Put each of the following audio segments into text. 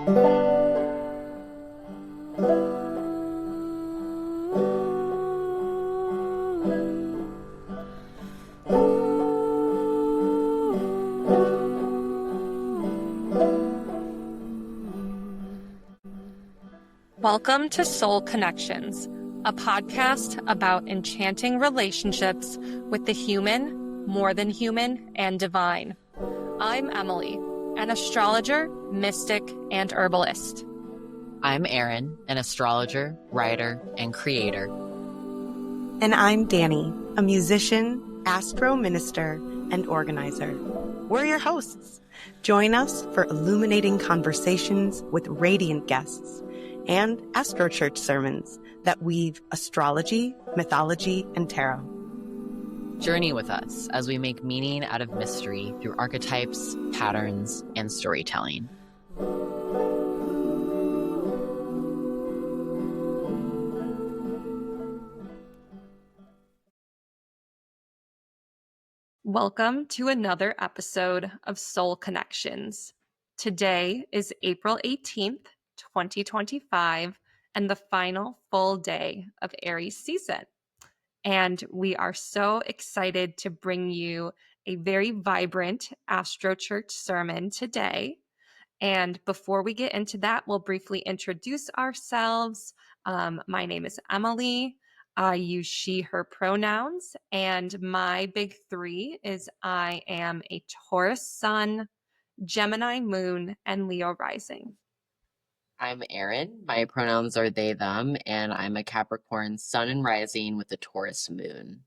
Welcome to Soul Connections, a podcast about enchanting relationships with the human, more than human, and divine. I'm Emily, an astrologer, mystic, and herbalist. I'm Aryn, an astrologer, writer, and creator. And I'm Dani, a musician, astro minister, and organizer. We're your hosts. Join us for illuminating conversations with radiant guests and Astro Church sermons that weave astrology, mythology, and tarot. Journey with us as we make meaning out of mystery through archetypes, patterns, and storytelling. Welcome to another episode of Soul Connections. Today is April 18th, 2025, and the final full day of Aries season. And we are so excited to bring you a very vibrant Astro Church sermon today. And before we get into that, we'll briefly introduce ourselves. My name is Emily. I use she, her pronouns. And my big three is I am a Taurus sun, Gemini moon, and Leo rising. I'm Aryn. My pronouns are they, them, and I'm a Capricorn sun and rising with a Taurus moon.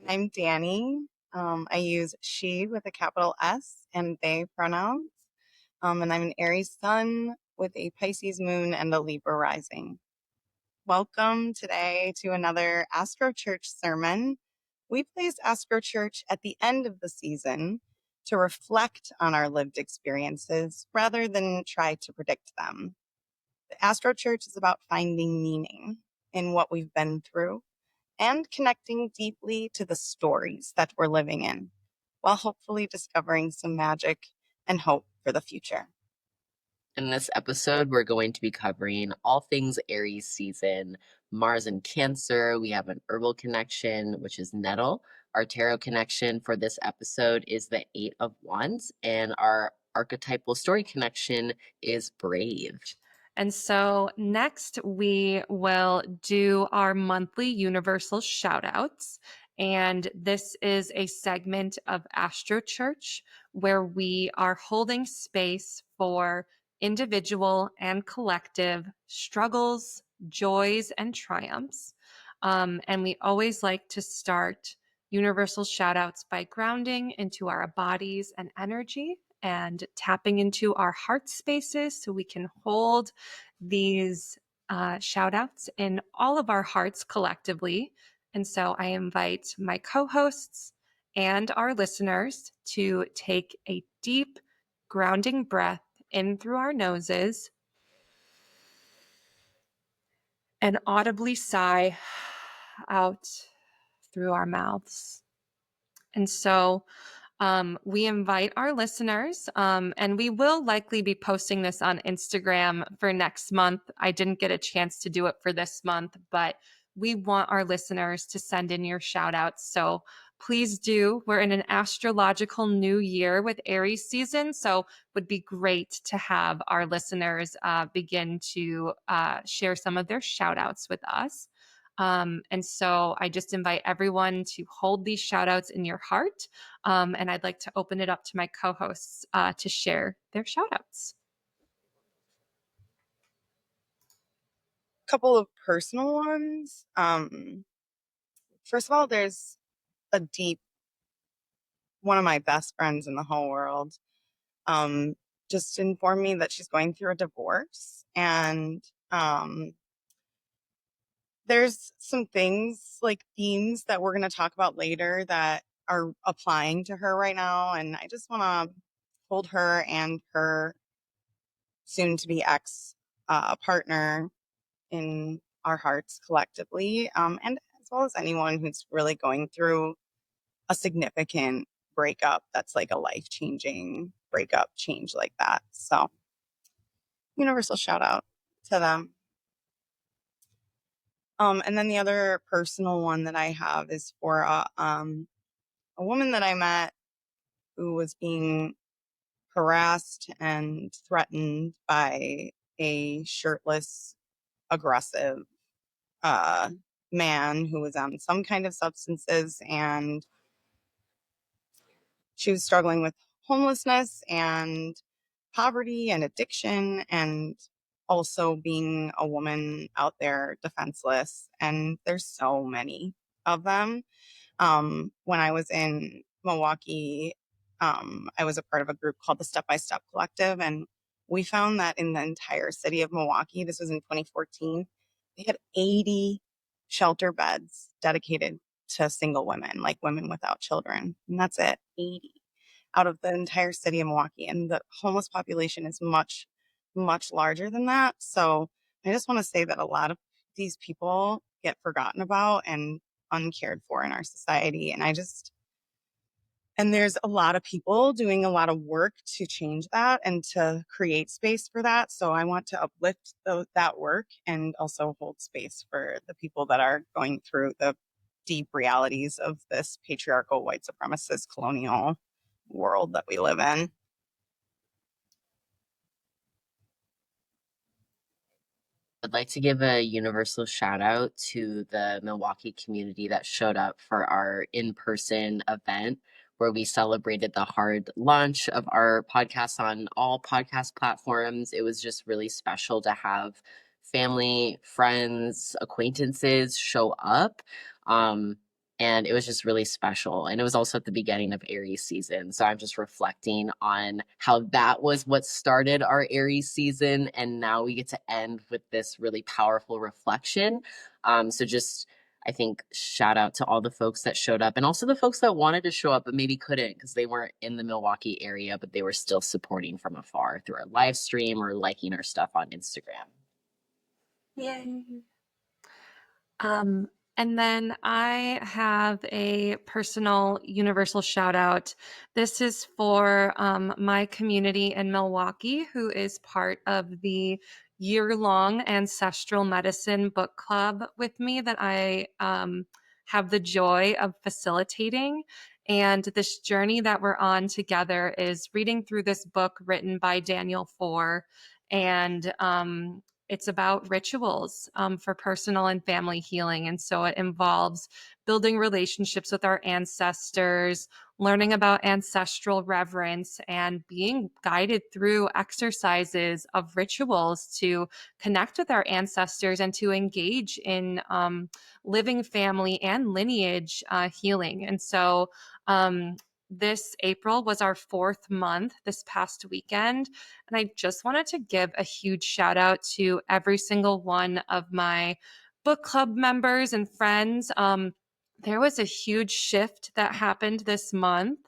I'm Dani. I use she with a capital S and they pronouns. And I'm an Aries sun with a Pisces moon and a Libra rising. Welcome today to another Astro Church sermon. We place Astro Church at the end of the season to reflect on our lived experiences rather than try to predict them. The Astro Church is about finding meaning in what we've been through and connecting deeply to the stories that we're living in, while hopefully discovering some magic and hope for the future. In this episode, we're going to be covering all things Aries season, Mars and Cancer. We have an herbal connection, which is Nettle. Our tarot connection for this episode is the Eight of Wands, and our archetypal story connection is Brave. And so next we will do our monthly universal shoutouts. And this is a segment of Astro Church where we are holding space for individual and collective struggles, joys, and triumphs. And we always like to start universal shoutouts by grounding into our bodies and energy and tapping into our heart spaces so we can hold these shout outs in all of our hearts collectively. And so I invite my co-hosts and our listeners to take a deep grounding breath in through our noses and audibly sigh out through our mouths. And so we invite our listeners, and we will likely be posting this on Instagram for next month. I didn't get a chance to do it for this month, but we want our listeners to send in your shout outs. So please do. We're in an astrological new year with Aries season. So it would be great to have our listeners begin to share some of their shout outs with us. And so I just invite everyone to hold these shout outs in your heart. And I'd like to open it up to my co-hosts to share their shout outs. Couple of personal ones. First of all, there's one of my best friends in the whole world, just informed me that she's going through a divorce. And there's some things like themes that we're going to talk about later that are applying to her right now. And I just want to hold her and her soon to be ex partner in our hearts collectively. And as well as anyone who's really going through a significant breakup that's like a life-changing breakup, change like that. So universal shout out to them. And then the other personal one that I have is for a woman that I met who was being harassed and threatened by a shirtless, aggressive man who was on some kind of substances, and she was struggling with homelessness and poverty and addiction, and also being a woman out there defenseless. And there's so many of them. When I was in Milwaukee, I was a part of a group called the Step by Step Collective, and we found that in the entire city of Milwaukee, this was in 2014, they had 80 shelter beds dedicated to single women, like women without children. And that's it, 80 out of the entire city of Milwaukee. And the homeless population is much, much larger than that. So I just want to say that a lot of these people get forgotten about and uncared for in our society. And there's a lot of people doing a lot of work to change that and to create space for that. So I want to uplift that work and also hold space for the people that are going through the deep realities of this patriarchal, white supremacist, colonial world that we live in. I'd like to give a universal shout out to the Milwaukee community that showed up for our in-person event where we celebrated the hard launch of our podcast on all podcast platforms. It was just really special to have family, friends, acquaintances show up. And it was just really special. And it was also at the beginning of Aries season. So I'm just reflecting on how that was what started our Aries season. And now we get to end with this really powerful reflection. So just, I think, shout out to all the folks that showed up and also the folks that wanted to show up but maybe couldn't because they weren't in the Milwaukee area, but they were still supporting from afar through our live stream or liking our stuff on Instagram. Yay. And then I have a personal universal shout out. This is for my community in Milwaukee, who is part of the year-long ancestral medicine book club with me that I have the joy of facilitating. And this journey that we're on together is reading through this book written by Daniel Four. And it's about rituals for personal and family healing. And so it involves building relationships with our ancestors, learning about ancestral reverence, and being guided through exercises of rituals to connect with our ancestors and to engage in living family and lineage healing. And so this April was our 4th month this past weekend. And I just wanted to give a huge shout out to every single one of my book club members and friends. There was a huge shift that happened this month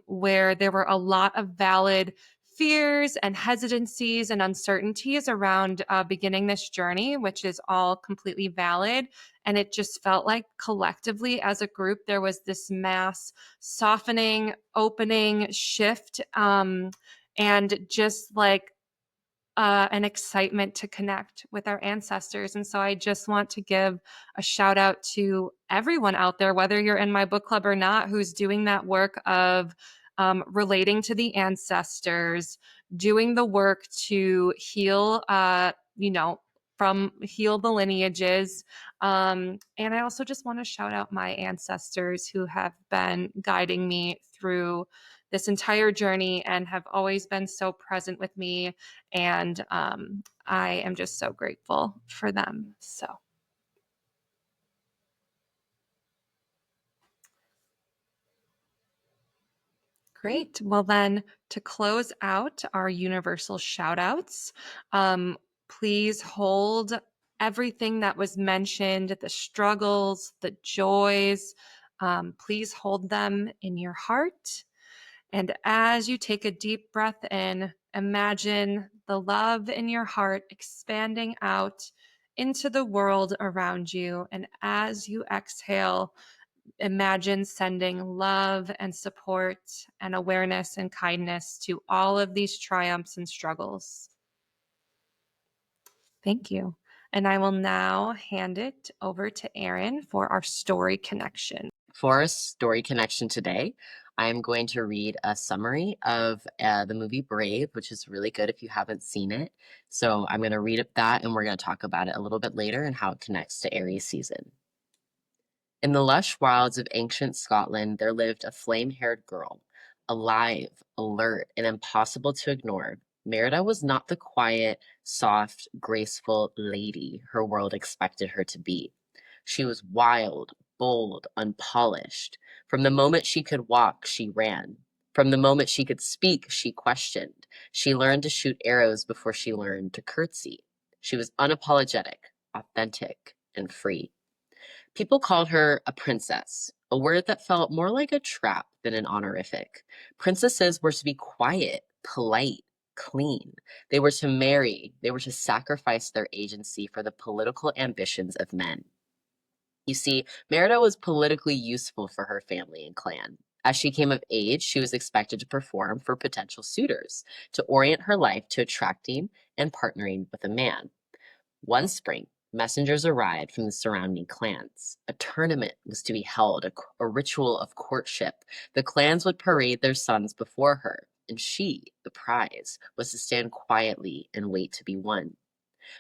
where there were a lot of valid fears and hesitancies and uncertainties around beginning this journey, which is all completely valid. And it just felt like collectively as a group, there was this mass softening, opening, shift, and just like an excitement to connect with our ancestors. And so I just want to give a shout out to everyone out there, whether you're in my book club or not, who's doing that work of relating to the ancestors, doing the work to heal, heal the lineages. And I also just want to shout out my ancestors who have been guiding me through this entire journey and have always been so present with me. And I am just so grateful for them. So. Great. Well, then to close out our universal shout outs, please hold everything that was mentioned, the struggles, the joys, please hold them in your heart. And as you take a deep breath in, imagine the love in your heart expanding out into the world around you. And as you exhale, imagine sending love and support and awareness and kindness to all of these triumphs and struggles. Thank you. And I will now hand it over to Aryn for our story connection. For a story connection today, I'm going to read a summary of the movie Brave, which is really good if you haven't seen it. So I'm going to read that, and we're going to talk about it a little bit later and how it connects to Aries season. In the lush wilds of ancient Scotland, there lived a flame-haired girl, alive, alert, and impossible to ignore. Merida was not the quiet, soft, graceful lady her world expected her to be. She was wild, bold, unpolished. From the moment she could walk, she ran. From the moment she could speak, she questioned. She learned to shoot arrows before she learned to curtsy. She was unapologetic, authentic, and free. People called her a princess, a word that felt more like a trap than an honorific. Princesses were to be quiet, polite, clean. They were to marry. They were to sacrifice their agency for the political ambitions of men. You see, Merida was politically useful for her family and clan. As she came of age, she was expected to perform for potential suitors, to orient her life to attracting and partnering with a man. One spring, messengers arrived from the surrounding clans. A tournament was to be held, a ritual of courtship. The clans would parade their sons before her, and she, the prize, was to stand quietly and wait to be won.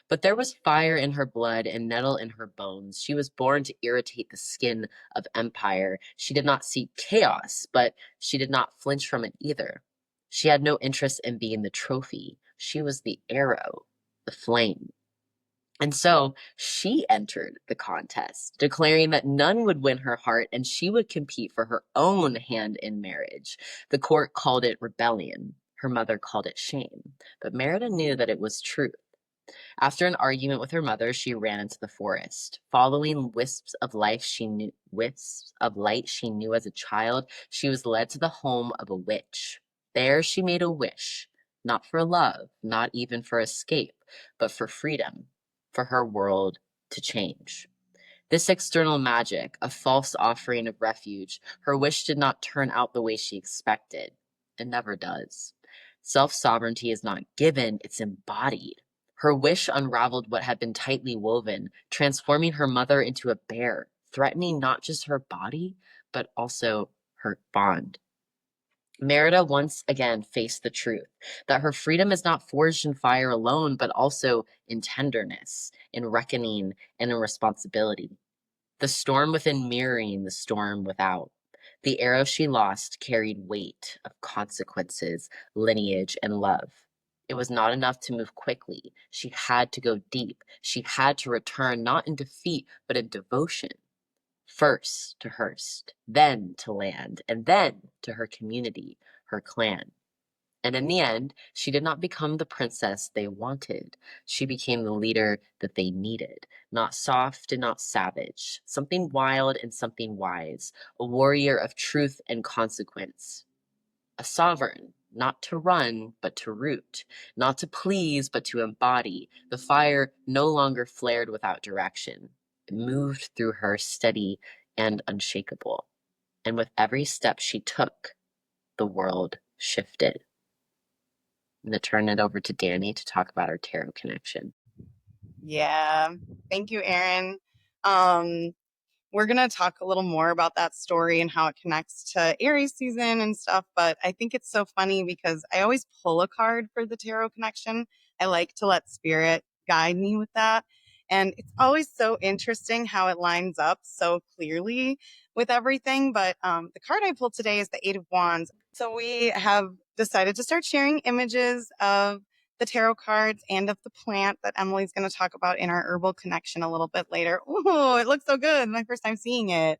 But there was fire in her blood and nettle in her bones. She was born to irritate the skin of empire. She did not seek chaos, but she did not flinch from it either. She had no interest in being the trophy. She was the arrow, the flame. And so she entered the contest, declaring that none would win her heart and she would compete for her own hand in marriage. The court called it rebellion. Her mother called it shame. But Merida knew that it was truth. After an argument with her mother, she ran into the forest. Following wisps of light she knew as a child, she was led to the home of a witch. There she made a wish, not for love, not even for escape, but for freedom, for her world to change. This external magic, a false offering of refuge, her wish did not turn out the way she expected. It never does. Self-sovereignty is not given, it's embodied. Her wish unraveled what had been tightly woven, transforming her mother into a bear, threatening not just her body, but also her bond. Merida once again faced the truth that her freedom is not forged in fire alone, but also in tenderness, in reckoning, and in responsibility. The storm within mirroring the storm without. The arrow she lost carried weight of consequences, lineage, and love. It was not enough to move quickly. She had to go deep. She had to return not in defeat, but in devotion. First to Hearst, then to land, and then to her community, her clan. And in the end, she did not become the princess they wanted. She became the leader that they needed. Not soft and not savage. Something wild and something wise. A warrior of truth and consequence. A sovereign, not to run, but to root. Not to please, but to embody. The fire no longer flared without direction. It moved through her steady and unshakable. And with every step she took, the world shifted. I'm going to turn it over to Dani to talk about our tarot connection. Yeah. Thank you, Aryn. We're going to talk a little more about that story and how it connects to Aries season and stuff. But I think it's so funny because I always pull a card for the tarot connection. I like to let spirit guide me with that. And it's always so interesting how it lines up so clearly with everything. But the card I pulled today is the Eight of Wands. So we have decided to start sharing images of the tarot cards and of the plant that Emily's going to talk about in our herbal connection a little bit later. Ooh, it looks so good. My first time seeing it.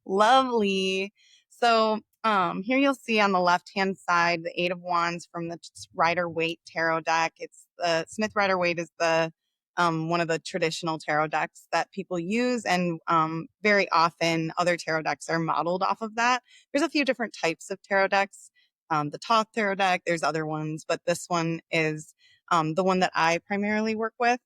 Lovely. So here you'll see on the left-hand side, the Eight of Wands from the Rider-Waite tarot deck. It's the Smith Rider-Waite is the one of the traditional tarot decks that people use. And very often other tarot decks are modeled off of that. There's a few different types of tarot decks. The Thoth tarot deck, there's other ones, but this one is the one that I primarily work with.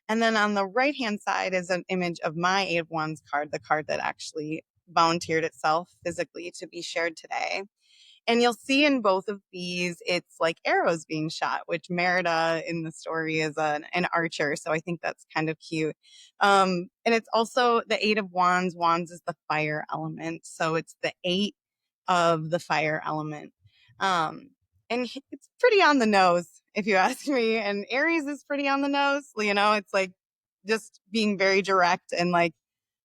And then on the right-hand side is an image of my Eight of Wands card, the card that actually volunteered itself physically to be shared today. And you'll see in both of these, it's like arrows being shot, which Merida in the story is an archer. So I think that's kind of cute. And it's also the 8 of Wands. Wands is the fire element. So it's the 8 of the fire element. And it's pretty on the nose, if you ask me. And Aries is pretty on the nose. You know, it's like just being very direct and like,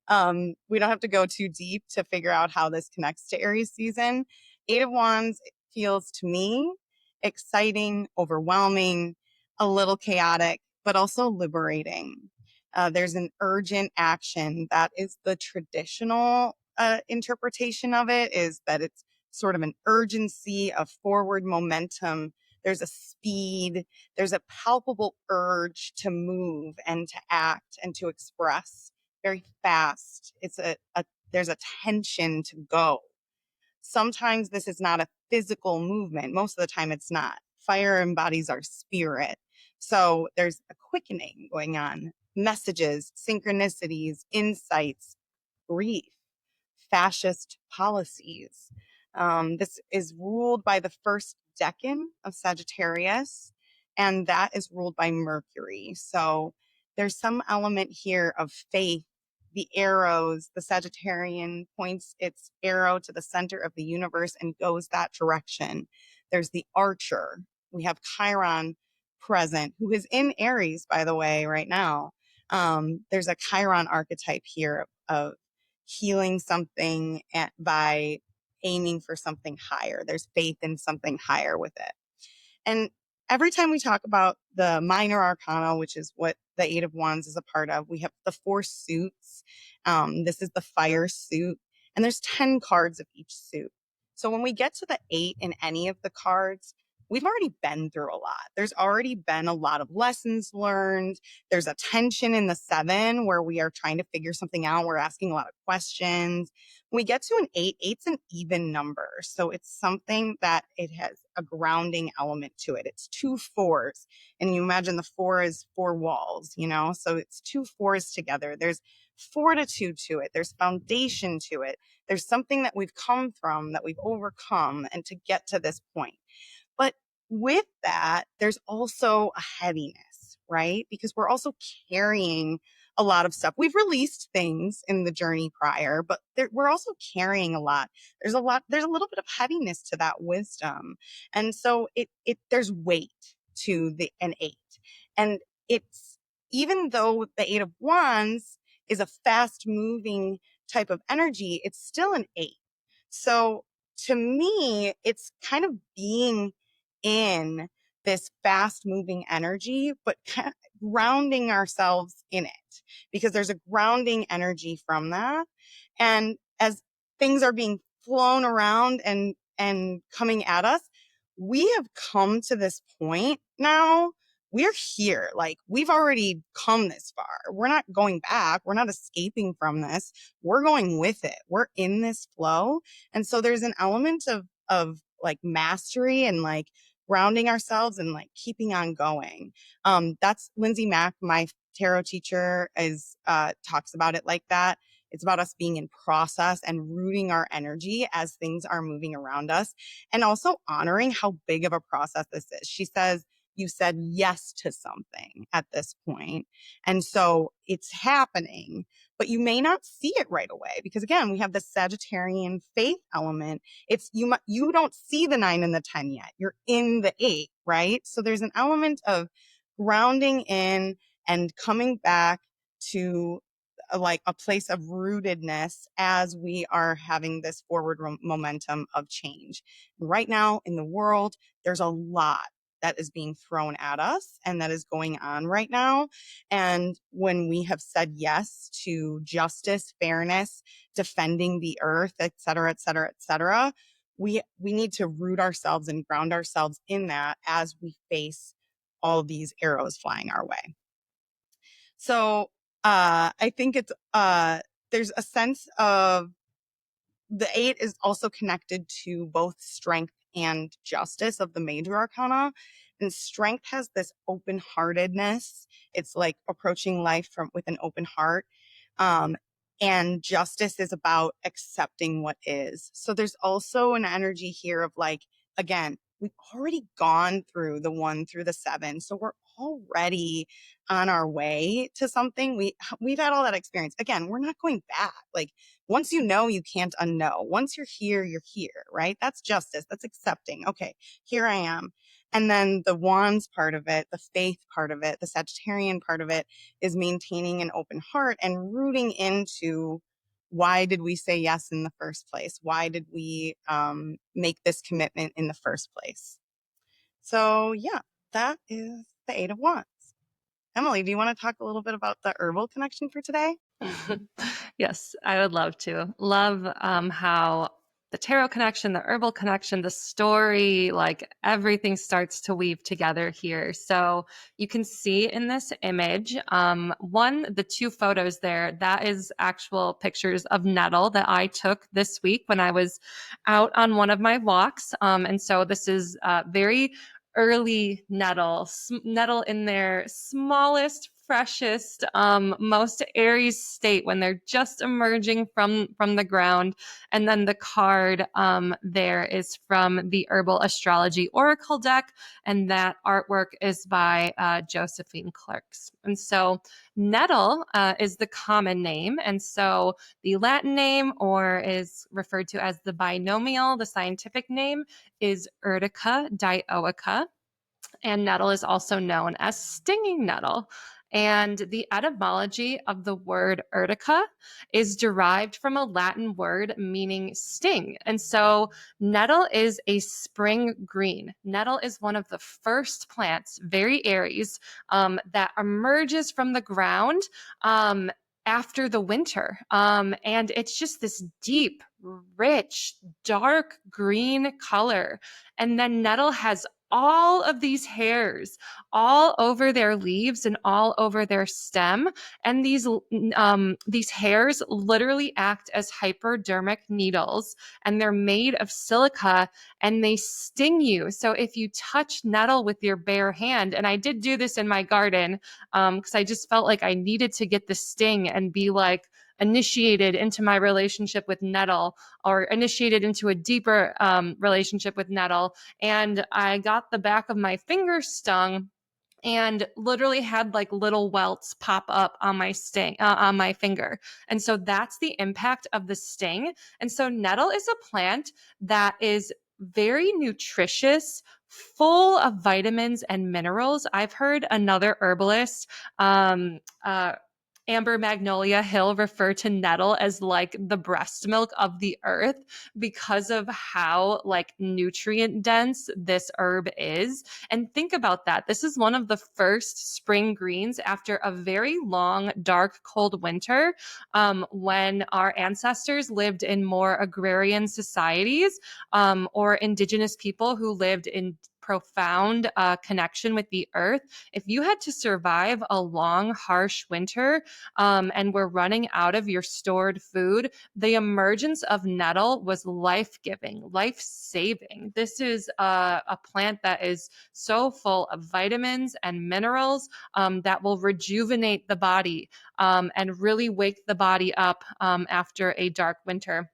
we don't have to go too deep to figure out how this connects to Aries season. 8 of Wands feels to me exciting, overwhelming, a little chaotic, but also liberating. There's an urgent action. That is the traditional interpretation of it, is that it's sort of an urgency, of forward momentum. There's a speed, there's a palpable urge to move and to act and to express very fast. It's there's a tension to go. Sometimes this is not a physical movement. Most of the time it's not. Fire embodies our spirit. So there's a quickening going on. Messages, synchronicities, insights, grief, fascist policies. This is ruled by the first decan of Sagittarius, and that is ruled by Mercury. So there's some element here of faith. The arrows, the Sagittarian points its arrow to the center of the universe and goes that direction. There's the archer. We have Chiron present, who is in Aries, by the way, right now. There's a Chiron archetype here of healing something by aiming for something higher. There's faith in something higher with it. And every time we talk about the minor arcana, which is what the 8 of Wands is a part of, we have the 4 suits. This is the fire suit, and there's 10 cards of each suit. So when we get to the 8 in any of the cards, we've already been through a lot. There's already been a lot of lessons learned. There's a tension in the 7 where we are trying to figure something out. We're asking a lot of questions. When we get to an 8, 8's an even number. So it's something that it has a grounding element to it. It's 2 4s. And you imagine the 4 is 4 walls, you know? So it's 2 4s together. There's fortitude to it. There's foundation to it. There's something that we've come from, that we've overcome, and to get to this point. But with that, there's also a heaviness, right? Because we're also carrying a lot of stuff. We've released things in the journey prior, but we're also carrying a lot. There's a little bit of heaviness to that wisdom. And so there's weight to an 8. And it's, even though the 8 of Wands is a fast moving type of energy, it's still an 8. So to me, it's kind of being in this fast moving energy, but kind of grounding ourselves in it, because there's a grounding energy from that. And as things are being flown around and coming at us, we have come to this point now. We're here. Like, we've already come this far. We're not going back. We're not escaping from this. We're going with it. We're in this flow. And so there's an element of like mastery and like grounding ourselves and like keeping on going. That's Lindsay Mack, my tarot teacher, is talks about it like that. It's about us being in process and rooting our energy as things are moving around us, and also honoring how big of a process this is. She says, you said yes to something at this point, and so it's happening, but you may not see it right away, because again, we have the Sagittarian faith element. It's you don't see the 9 and the 10 yet. You're in the 8, right? So there's an element of grounding in and coming back to like a place of rootedness as we are having this forward momentum of change. Right now in the world, there's a lot that is being thrown at us and that is going on right now. And when we have said yes to justice, fairness, defending the earth, et cetera, et cetera, et cetera, we need to root ourselves and ground ourselves in that as we face all these arrows flying our way. So I think it's there's a sense of the 8 is also connected to both strength and justice of the major arcana. And strength has this open-heartedness. It's like approaching life with an open heart. And justice is about accepting what is. So there's also an energy here of like, again, we've already gone through the 1 through the 7. So we're already on our way to something. We've had all that experience. Again, we're not going back. Like once you know, you can't unknow. Once you're here, right? That's justice. That's accepting. Okay, here I am. And then the wands part of it, the faith part of it, the Sagittarian part of it is maintaining an open heart and rooting into why did we say yes in the first place? Why did we make this commitment in the first place? So yeah, that is the 8 of Wands. Emily, do you want to talk a little bit about the herbal connection for today? Yes, I would love to. Love how the tarot connection, the herbal connection, the story, like everything starts to weave together here. So you can see in this image, the 2 photos there, that is actual pictures of Nettle that I took this week when I was out on one of my walks. And so this is very early Nettle, Nettle in their smallest, freshest, most Aries state when they're just emerging from the ground. And then the card there is from the Herbal Astrology Oracle deck, and that artwork is by Josephine Clerks. And so Nettle is the common name, and so the Latin name, or is referred to as the binomial, the scientific name, is Urtica dioica. And nettle is also known as stinging nettle. And the etymology of the word urtica is derived from a Latin word meaning sting. And so nettle is a spring green. Nettle is one of the first plants, very Aries, that emerges from the ground after the winter. And it's just this deep, rich, dark green color. And then nettle has all of these hairs all over their leaves and all over their stem. And these hairs literally act as hypodermic needles, and they're made of silica and they sting you. So if you touch nettle with your bare hand, and I did do this in my garden because I just felt like I needed to get the sting and be like initiated into my relationship with nettle, or initiated into a deeper relationship with nettle. And I got the back of my finger stung and literally had like little welts pop up on my on my finger. And so that's the impact of the sting. And so nettle is a plant that is very nutritious, full of vitamins and minerals. I've heard another herbalist, Amber Magnolia Hill, refer to nettle as like the breast milk of the earth because of how like nutrient dense this herb is. And think about that. This is one of the first spring greens after a very long, dark, cold winter, when our ancestors lived in more agrarian societies, or indigenous people who lived in profound connection with the earth. If you had to survive a long, harsh winter, and we're running out of your stored food, the emergence of nettle was life-giving, life-saving. This is a plant that is so full of vitamins and minerals that will rejuvenate the body and really wake the body up after a dark winter.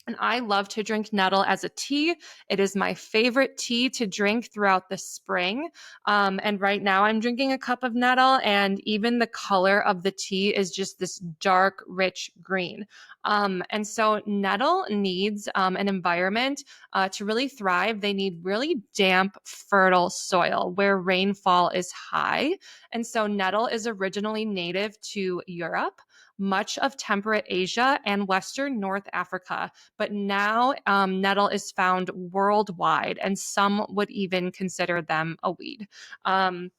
And I love to drink nettle as a tea. It is my favorite tea to drink throughout the spring. And right now I'm drinking a cup of nettle, and even the color of the tea is just this dark, rich green. And so nettle needs an environment to really thrive. They need really damp, fertile soil where rainfall is high. And so nettle is originally native to Europe, much of temperate Asia, and Western North Africa. But now nettle is found worldwide, and some would even consider them a weed. And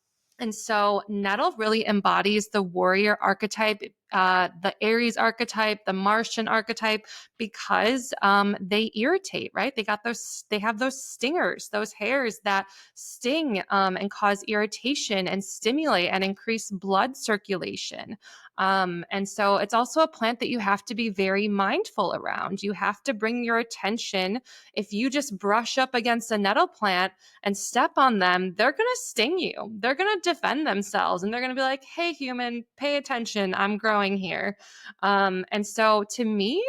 so nettle really embodies the warrior archetype, the Aries archetype, the Martian archetype, because they irritate, right? They have those stingers, those hairs that sting and cause irritation and stimulate and increase blood circulation. And so it's also a plant that you have to be very mindful around. You have to bring your attention. If you just brush up against a nettle plant and step on them, they're going to sting you. They're going to defend themselves, and they're going to be like, hey, human, pay attention. I'm growing going here. And so to me,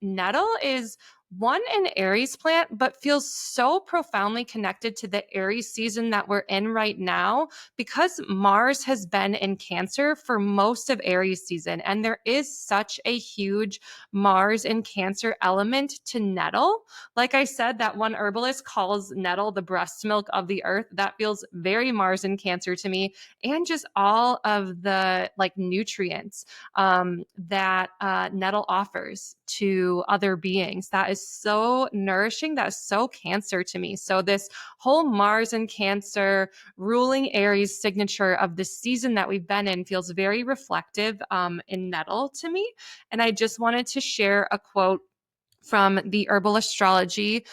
Nettle is one an Aries plant, but feels so profoundly connected to the Aries season that we're in right now because Mars has been in Cancer for most of Aries season. And there is such a huge Mars in Cancer element to Nettle. Like I said, that one herbalist calls Nettle the breast milk of the earth. That feels very Mars in Cancer to me. And just all of the like nutrients that Nettle offers to other beings. That is so nourishing. That is so Cancer to me. So this whole Mars and Cancer ruling Aries signature of the season that we've been in feels very reflective in Nettle to me. And I just wanted to share a quote from the Herbal Astrology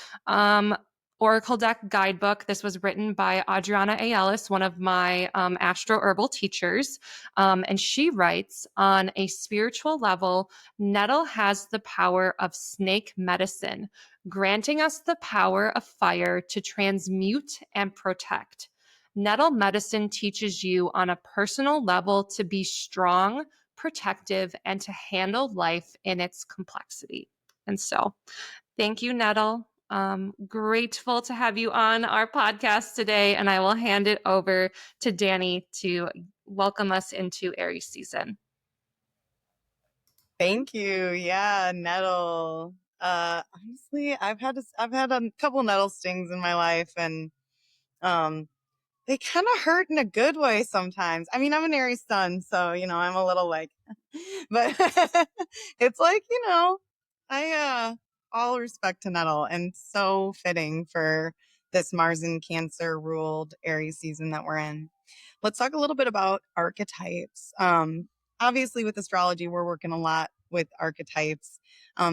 Oracle Deck Guidebook. This was written by Adriana A. Ellis, one of my Astro Herbal teachers. And she writes, on a spiritual level, Nettle has the power of snake medicine, granting us the power of fire to transmute and protect. Nettle medicine teaches you on a personal level to be strong, protective, and to handle life in its complexity. And so, thank you, Nettle. Grateful to have you on our podcast today. And I will hand it over to Dani to welcome us into Aries season. Thank you. Yeah, Nettle. Honestly, I've had a couple nettle stings in my life, and they kind of hurt in a good way sometimes. I mean, I'm an Aries sun, so I'm a little like, but it's like I all respect to Nettle, and so fitting for this Mars in Cancer ruled Aries season that we're in. Let's talk a little bit about archetypes. Obviously, with astrology, we're working a lot with archetypes.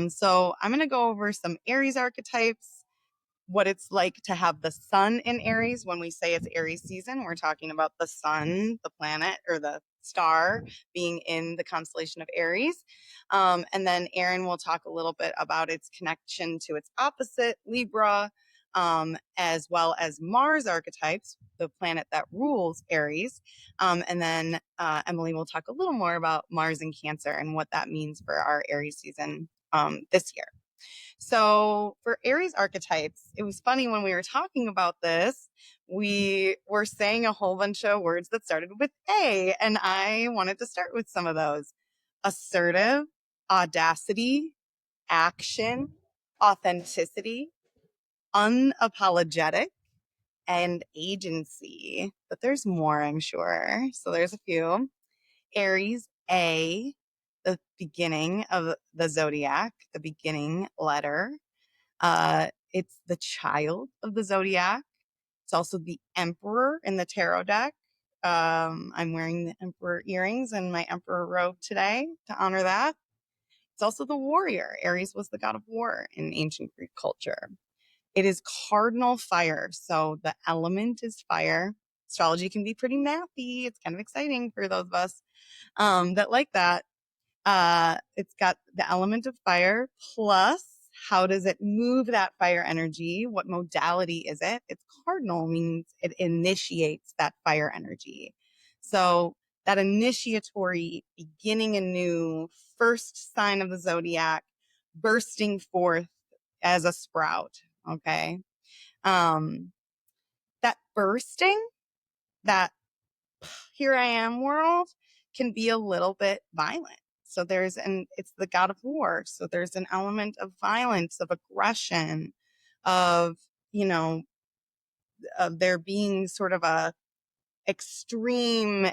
So I'm going to go over some Aries archetypes, what it's like to have the sun in Aries. When we say it's Aries season, we're talking about the sun, the planet, or the star being in the constellation of Aries. And then Aryn will talk a little bit about its connection to its opposite, Libra, as well as Mars archetypes, the planet that rules Aries. And then Emily will talk a little more about Mars in Cancer and what that means for our Aries season this year. So for Aries archetypes, it was funny when we were talking about this, we were saying a whole bunch of words that started with A, and I wanted to start with some of those. Assertive, audacity, action, authenticity, unapologetic, and agency. But there's more, I'm sure. So there's a few. Aries, A, the beginning of the zodiac, the beginning letter. It's the child of the zodiac. It's also the emperor in the tarot deck. I'm wearing the emperor earrings and my emperor robe today to honor that. It's also the warrior. Aries was the god of war in ancient Greek culture. It is cardinal fire. So the element is fire. Astrology can be pretty mathy. It's kind of exciting for those of us that like that. It's got the element of fire, plus how does it move that fire energy? What modality is it? It's cardinal, means it initiates that fire energy. So that initiatory, beginning anew, first sign of the zodiac, bursting forth as a sprout. Okay. That bursting, that here I am world, can be a little bit violent. So it's the god of war. So there's an element of violence, of aggression, of, of there being sort of a extreme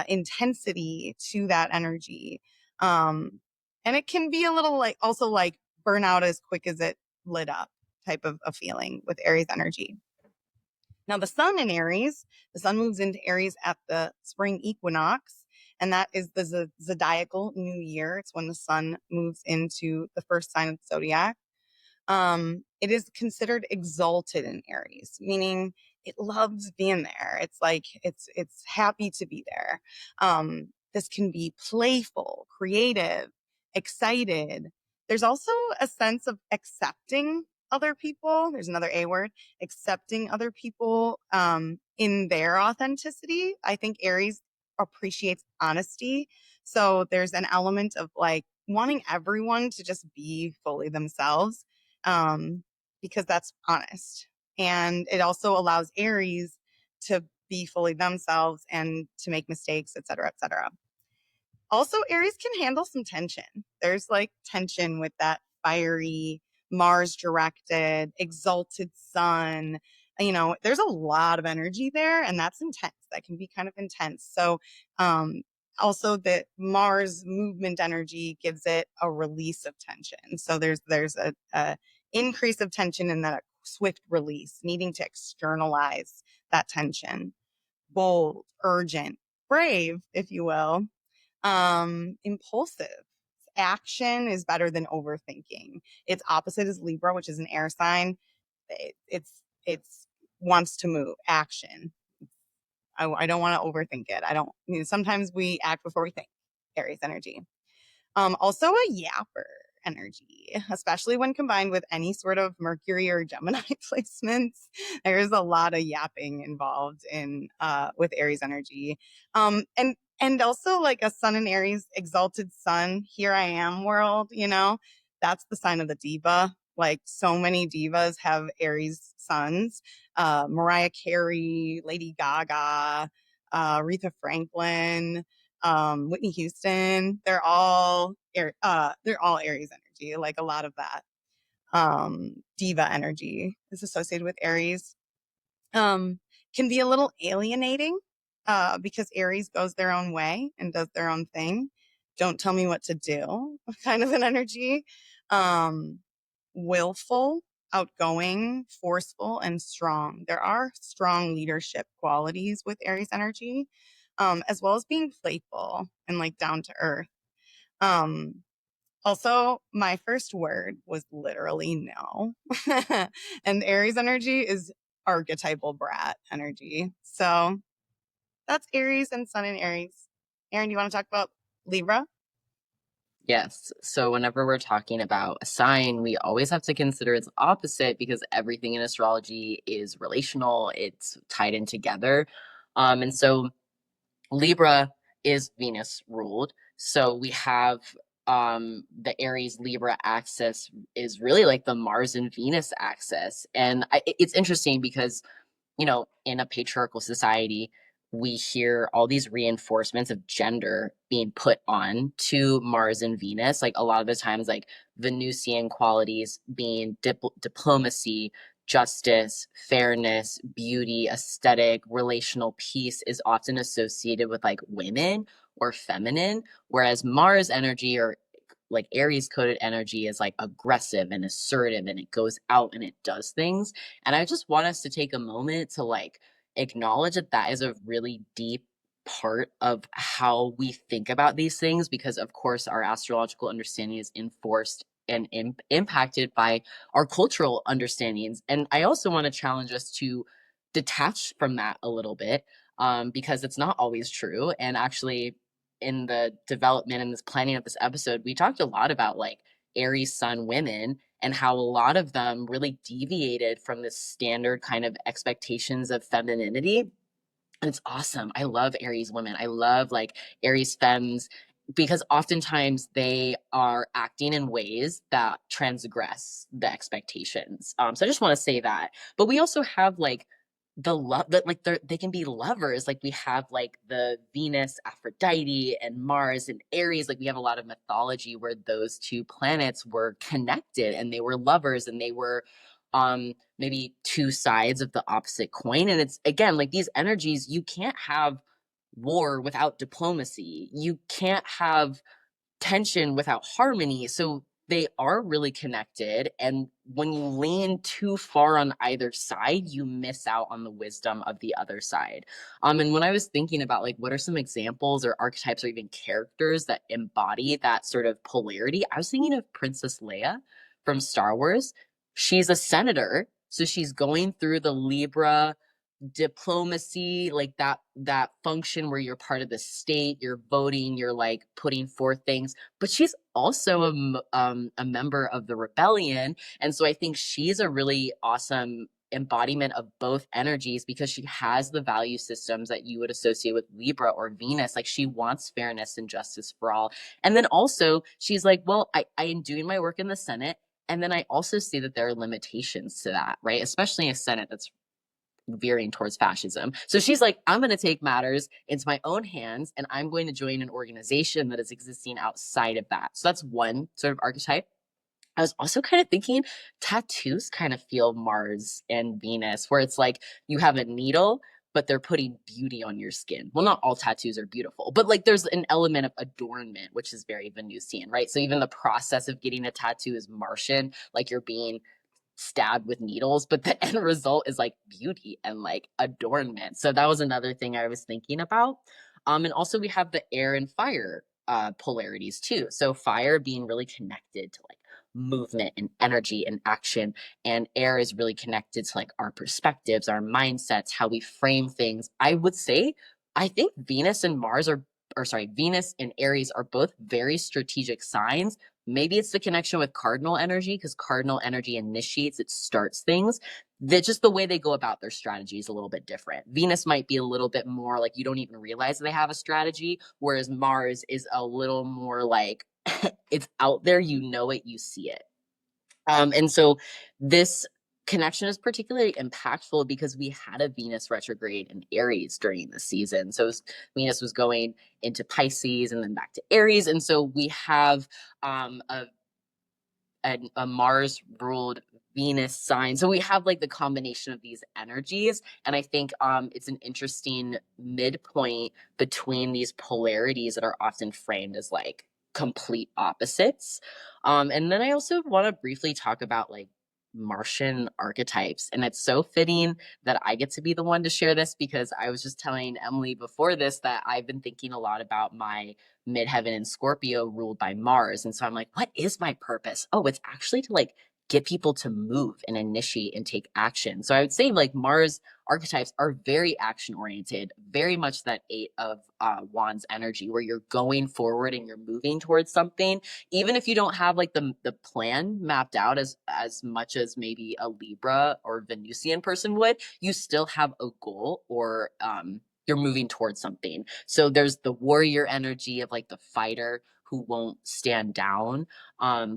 intensity to that energy. And it can be a little like also like burn out as quick as it lit up type of a feeling with Aries energy. Now, the sun in Aries, the sun moves into Aries at the spring equinox, and that is the zodiacal new year. It's when the sun moves into the first sign of the zodiac. It is considered exalted in Aries, meaning it loves being there. It's like it's happy to be there. This can be playful, creative, excited. There's also a sense of accepting other people. There's another A word, accepting other people in their authenticity. I think Aries appreciates honesty. So there's an element of like wanting everyone to just be fully themselves, because that's honest. And it also allows Aries to be fully themselves and to make mistakes, et cetera, et cetera. Also, Aries can handle some tension. There's like tension with that fiery, Mars directed, exalted sun. There's a lot of energy there, and that's intense. That can be kind of intense. So, also the Mars movement energy gives it a release of tension. So there's a increase of tension and then a swift release, needing to externalize that tension. Bold, urgent, brave, if you will. Impulsive. Action is better than overthinking. Its opposite is Libra, which is an air sign. It's wants to move. Action. I don't want to overthink it. I don't. Sometimes we act before we think. Aries energy. Also a yapper energy, especially when combined with any sort of Mercury or Gemini placements. There's a lot of yapping involved in with Aries energy. And also like a sun in Aries, exalted sun, here I am world, that's the sign of the diva. Like so many divas have Aries suns. Mariah Carey, Lady Gaga, Aretha Franklin, Whitney Houston, they're all Aries energy. Like a lot of that diva energy is associated with Aries. Can be a little alienating because Aries goes their own way and does their own thing. Don't tell me what to do, kind of an energy. Willful, outgoing, forceful, and strong. There are strong leadership qualities with Aries energy, as well as being playful and like down to earth. Also, my first word was literally no. And Aries energy is archetypal brat energy. So that's Aries and Sun in Aries. Aryn, do you want to talk about Libra? Yes. So whenever we're talking about a sign, we always have to consider its opposite because everything in astrology is relational. It's tied in together. And so Libra is Venus ruled. So we have the Aries-Libra axis is really like the Mars and Venus axis. And it's interesting because in a patriarchal society, we hear all these reinforcements of gender being put on to Mars and Venus. Like a lot of the times, like Venusian qualities being diplomacy, justice, fairness, beauty, aesthetic, relational peace is often associated with like women or feminine, whereas Mars energy or like Aries coded energy is like aggressive and assertive and it goes out and it does things. And I just want us to take a moment to like acknowledge that that is a really deep part of how we think about these things because of course our astrological understanding is enforced and impacted by our cultural understandings. And I also want to challenge us to detach from that a little bit because it's not always true. And actually in the development and this planning of this episode, we talked a lot about like Aries sun women and how a lot of them really deviated from the standard kind of expectations of femininity. And it's awesome. I love Aries women. I love like Aries femmes because oftentimes they are acting in ways that transgress the expectations. So I just want to say that. But we also have like the love that like they can be lovers. Like we have like the Venus, Aphrodite, and Mars and Aries. Like we have a lot of mythology where those two planets were connected and they were lovers and they were maybe two sides of the opposite coin. And it's again like these energies, you can't have war without diplomacy. You can't have tension without harmony. So they are really connected. And when you lean too far on either side, you miss out on the wisdom of the other side. And when I was thinking about like what are some examples or archetypes or even characters that embody that sort of polarity, I was thinking of Princess Leia from Star Wars. She's a senator. So she's going through the Libra diplomacy, like that function where you're part of the state, you're voting, you're like putting forth things, but she's also a member of the rebellion. And so I think she's a really awesome embodiment of both energies because she has the value systems that you would associate with Libra or Venus. Like she wants fairness and justice for all. And then also she's like, well, I am doing my work in the Senate. And then I also see that there are limitations to that, right? Especially a Senate that's veering towards fascism. So she's like, I'm going to take matters into my own hands and I'm going to join an organization that is existing outside of that. So that's one sort of archetype. I was also kind of thinking tattoos kind of feel Mars and Venus, where it's like you have a needle, but they're putting beauty on your skin. Well, not all tattoos are beautiful, but like there's an element of adornment, which is very Venusian, right? So even the process of getting a tattoo is Martian, like you're being stabbed with needles, but the end result is like beauty and like adornment. So that was another thing I was thinking about. And also we have the air and fire polarities too. So fire being really connected to like movement and energy and action, and air is really connected to like our perspectives, our mindsets, how we frame things. I would say I think Venus and Mars are, or sorry, Venus and Aries are both very strategic signs. Maybe it's the connection with cardinal energy because cardinal energy initiates, it starts things. That just the way they go about their strategy is a little bit different. Venus might be a little bit more like you don't even realize they have a strategy, whereas Mars is a little more like it's out there, you know it, you see it. And so this connection is particularly impactful because we had a Venus retrograde in Aries during the season. So Venus was going into Pisces and then back to Aries. And so we have a Mars ruled Venus sign. So we have like the combination of these energies. And I think it's an interesting midpoint between these polarities that are often framed as like complete opposites. And then I also want to briefly talk about like Martian archetypes. And it's so fitting that I get to be the one to share this because I was just telling Emily before this that I've been thinking a lot about my midheaven in Scorpio ruled by Mars. And so I'm like, what is my purpose? Oh, it's actually to like get people to move and initiate and take action. So I would say like Mars archetypes are very action oriented, very much that 8 of Wands energy where you're going forward and you're moving towards something. Even if you don't have like the plan mapped out as much as maybe a Libra or Venusian person would, you still have a goal or you're moving towards something. So there's the warrior energy of like the fighter who won't stand down.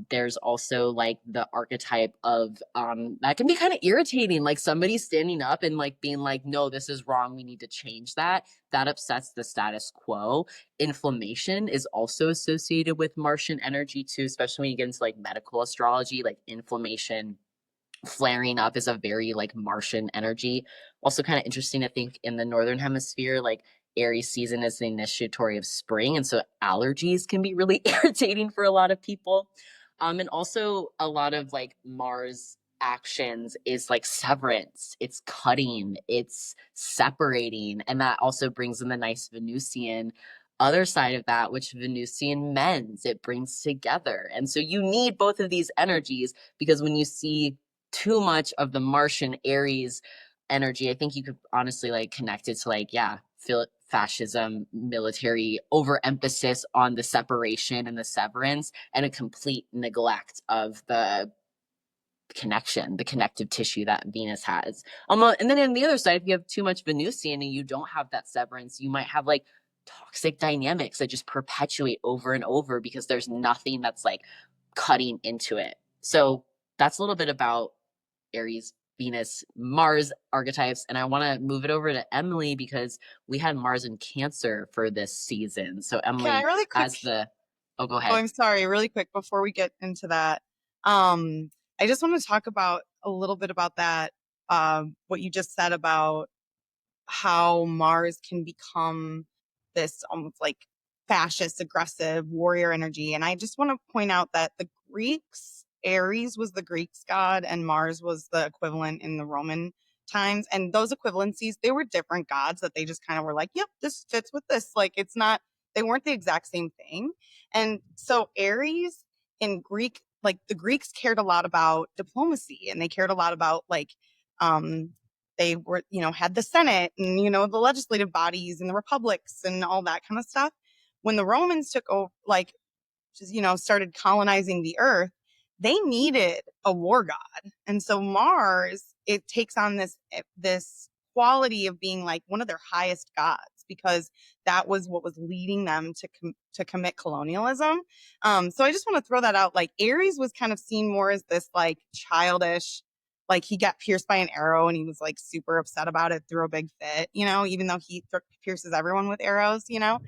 There's also like the archetype of that can be kind of irritating, like somebody standing up and like being like, no, this is wrong, we need to change that. That upsets the status quo. Inflammation is also associated with Martian energy too, especially when you get into like medical astrology, like inflammation flaring up is a very like Martian energy. Also kind of interesting to think in the northern hemisphere, like Aries season is the initiatory of spring, and so allergies can be really irritating for a lot of people. And also a lot of like Mars actions is like severance, it's cutting, it's separating, and that also brings in the nice Venusian other side of that, which Venusian mends, it brings together. And so you need both of these energies because when you see too much of the Martian Aries energy, I think you could honestly like connect it to like, yeah, feel fascism, military overemphasis on the separation and the severance, and a complete neglect of the connection, the connective tissue that Venus has. And then on the other side, if you have too much Venusian and you don't have that severance, you might have like toxic dynamics that just perpetuate over and over because there's nothing that's like cutting into it. So that's a little bit about Aries, Venus, Mars archetypes. And I want to move it over to Emily because we had Mars in Cancer for this season. So Emily, Can I really quick? Oh, go Oh, ahead. I'm sorry. Really quick before we get into that, I just want to talk about a little bit about that. What you just said about how Mars can become this almost like fascist, aggressive warrior energy. And I just want to point out that the Greeks, Aries was the Greeks god and Mars was the equivalent in the Roman times. And those equivalencies, they were different gods that they just kind of were like, yep, this fits with this. Like it's not, they weren't the exact same thing. And so Aries in Greek, like the Greeks cared a lot about diplomacy and they cared a lot about like, they were, had the Senate and, the legislative bodies and the republics and all that kind of stuff. When the Romans took over, like, just, started colonizing the earth, they needed a war god. And so Mars, it takes on this quality of being like one of their highest gods, because that was what was leading them to commit colonialism. So I just want to throw that out. Like Aries was kind of seen more as this like childish, like he got pierced by an arrow and he was like super upset about it, threw a big fit, you know, even though he pierces everyone with arrows, you know.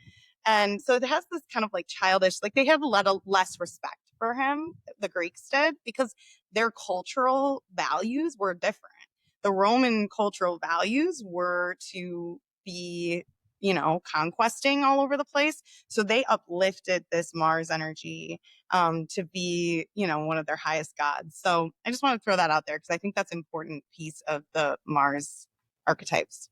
And so it has this kind of like childish, like they have less respect for him, the Greeks did, because their cultural values were different. The Roman cultural values were to be, you know, conquesting all over the place. So they uplifted this Mars energy to be, you know, one of their highest gods. So I just want to throw that out there because I think that's an important piece of the Mars archetypes.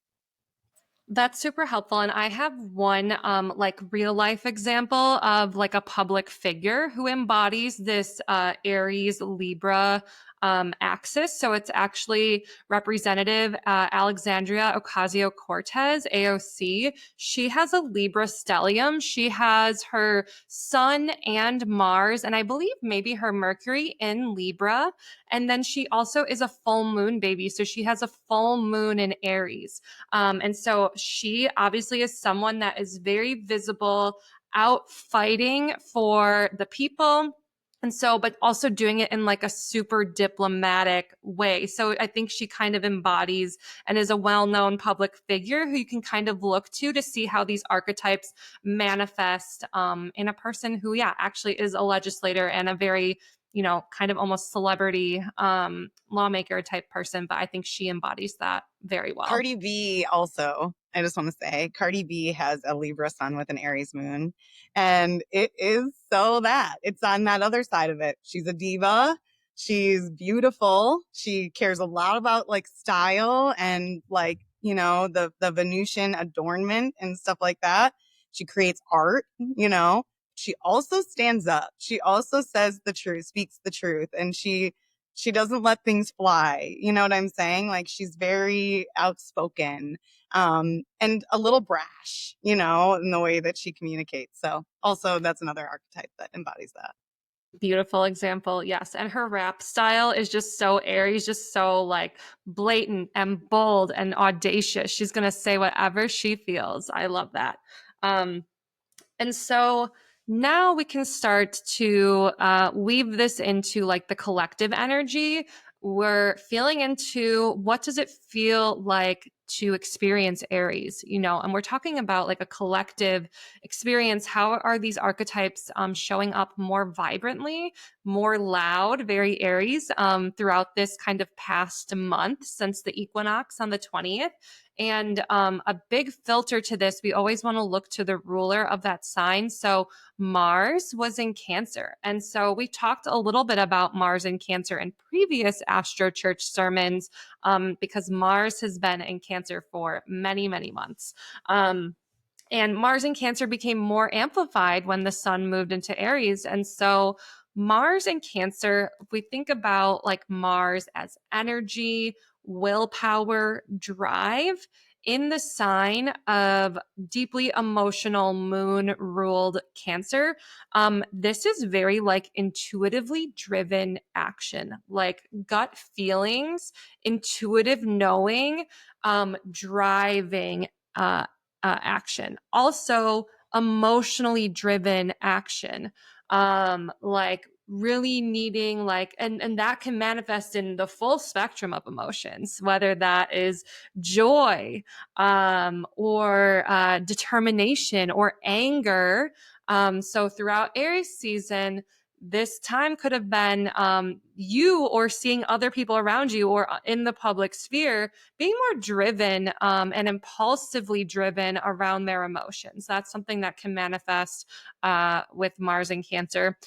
That's super helpful. And I have one like real life example of like a public figure who embodies this Aries-Libra axis. So it's actually Representative Alexandria Ocasio-Cortez, AOC. She has a Libra stellium. She has her Sun and Mars, and I believe maybe her Mercury in Libra. And then she also is a full moon baby. So she has a full moon in Aries. And so she obviously is someone that is very visible, out fighting for the people. And so, but also doing it in like a super diplomatic way. So I think she kind of embodies and is a well-known public figure who you can kind of look to see how these archetypes manifest in a person who, yeah, actually is a legislator and a very, you know, kind of almost celebrity lawmaker type person. But I think she embodies that very well. Cardi B also, I just want to say, Cardi B has a Libra sun with an Aries moon. And it is so that it's on that other side of it. She's a diva. She's beautiful. She cares a lot about like style and like, you know, the Venusian adornment and stuff like that. She creates art, you know. She also stands up. She also says the truth, speaks the truth. And she doesn't let things fly. You know what I'm saying? Like she's very outspoken, and a little brash, you know, in the way that she communicates. So also that's another archetype that embodies that. Beautiful example. Yes. And her rap style is just so Aries, just so like blatant and bold and audacious. She's going to say whatever she feels. I love that. And so now we can start to weave this into like the collective energy. We're feeling into what does it feel like to experience Aries, you know, and we're talking about like a collective experience. How are these archetypes showing up more vibrantly, more loud, very Aries throughout this kind of past month since the equinox on the 20th? And a big filter to this, we always want to look to the ruler of that sign. So Mars was in Cancer. And so we talked a little bit about Mars in Cancer in previous Astro Church sermons because Mars has been in Cancer for many, many months. And Mars in Cancer became more amplified when the sun moved into Aries. And so Mars in Cancer, if we think about like Mars as energy, willpower, drive, in the sign of deeply emotional moon ruled Cancer, this is very like intuitively driven action, like gut feelings, intuitive knowing, driving action. Also, emotionally driven action, like really needing like and that can manifest in the full spectrum of emotions, whether that is joy or determination or anger. So throughout Aries season, this time could have been you or seeing other people around you or in the public sphere being more driven and impulsively driven around their emotions. That's something that can manifest with Mars in Cancer.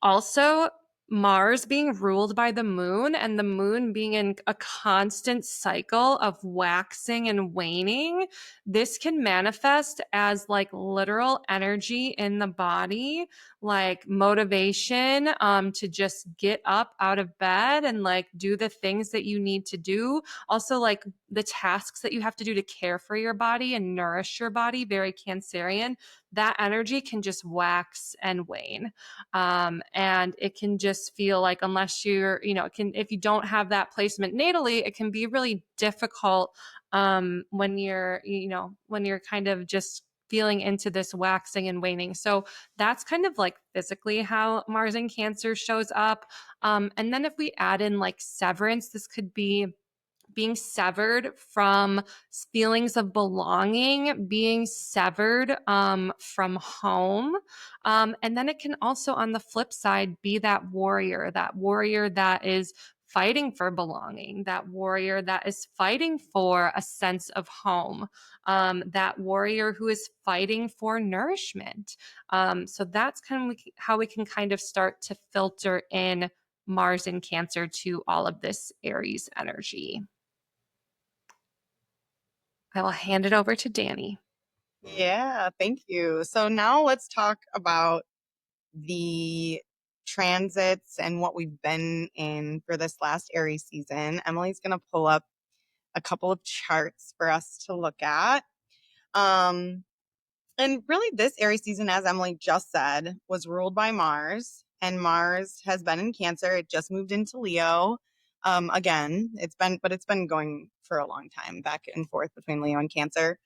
Also, Mars being ruled by the moon and the moon being in a constant cycle of waxing and waning, this can manifest as like literal energy in the body, like motivation to just get up out of bed and like do the things that you need to do. Also, like the tasks that you have to do to care for your body and nourish your body, very Cancerian. that energy can just wax and wane. And it can just feel like, unless you're, if you don't have that placement natally, it can be really difficult when you're kind of just feeling into this waxing and waning. So that's kind of like physically how Mars in Cancer shows up. And then if we add in like severance, this could be being severed from feelings of belonging, being severed from home. And then it can also, on the flip side, be that warrior that is fighting for belonging, that warrior that is fighting for a sense of home, that warrior who is fighting for nourishment. So that's kind of how we can kind of start to filter in Mars in Cancer to all of this Aries energy. I will hand it over to Dani. Yeah, thank you. So now let's talk about the transits and what we've been in for this last Aries season. Emily's going to pull up a couple of charts for us to look at. And really, this Aries season, as Emily just said, was ruled by Mars, and Mars has been in Cancer. It just moved into Leo. Again, it's been going for a long time, back and forth between Leo and Cancer.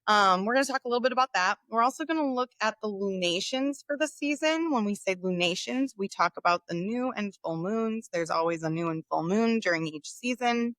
We're going to talk a little bit about that. We're also going to look at the lunations for the season. When we say lunations, we talk about the new and full moons. There's always a new and full moon during each season.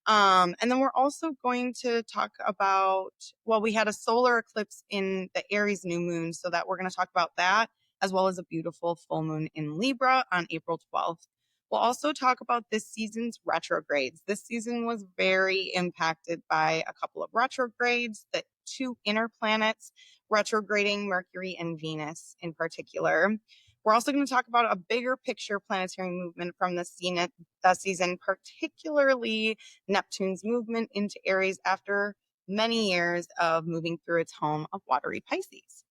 And then we're also going to talk about, we had a solar eclipse in the Aries new moon, so that we're going to talk about that, as well as a beautiful full moon in Libra on April 12th. We'll also talk about this season's retrogrades. This season was very impacted by a couple of retrogrades, the two inner planets retrograding, Mercury and Venus in particular. We're also going to talk about a bigger picture planetary movement from the season, particularly Neptune's movement into Aries after many years of moving through its home of watery Pisces.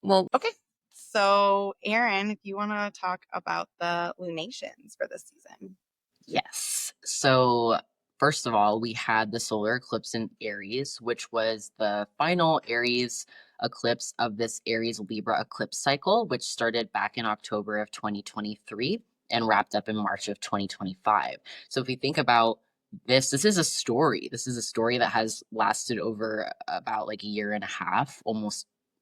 Well, okay. So, Aryn, if you want to talk about the lunations for this season. Yes. So, first of all, we had the solar eclipse in Aries, which was the final Aries eclipse of this Aries-Libra eclipse cycle, which started back in October of 2023 and wrapped up in March of 2025. So if we think about this is a story. This is a story that has lasted over about like a year and a half,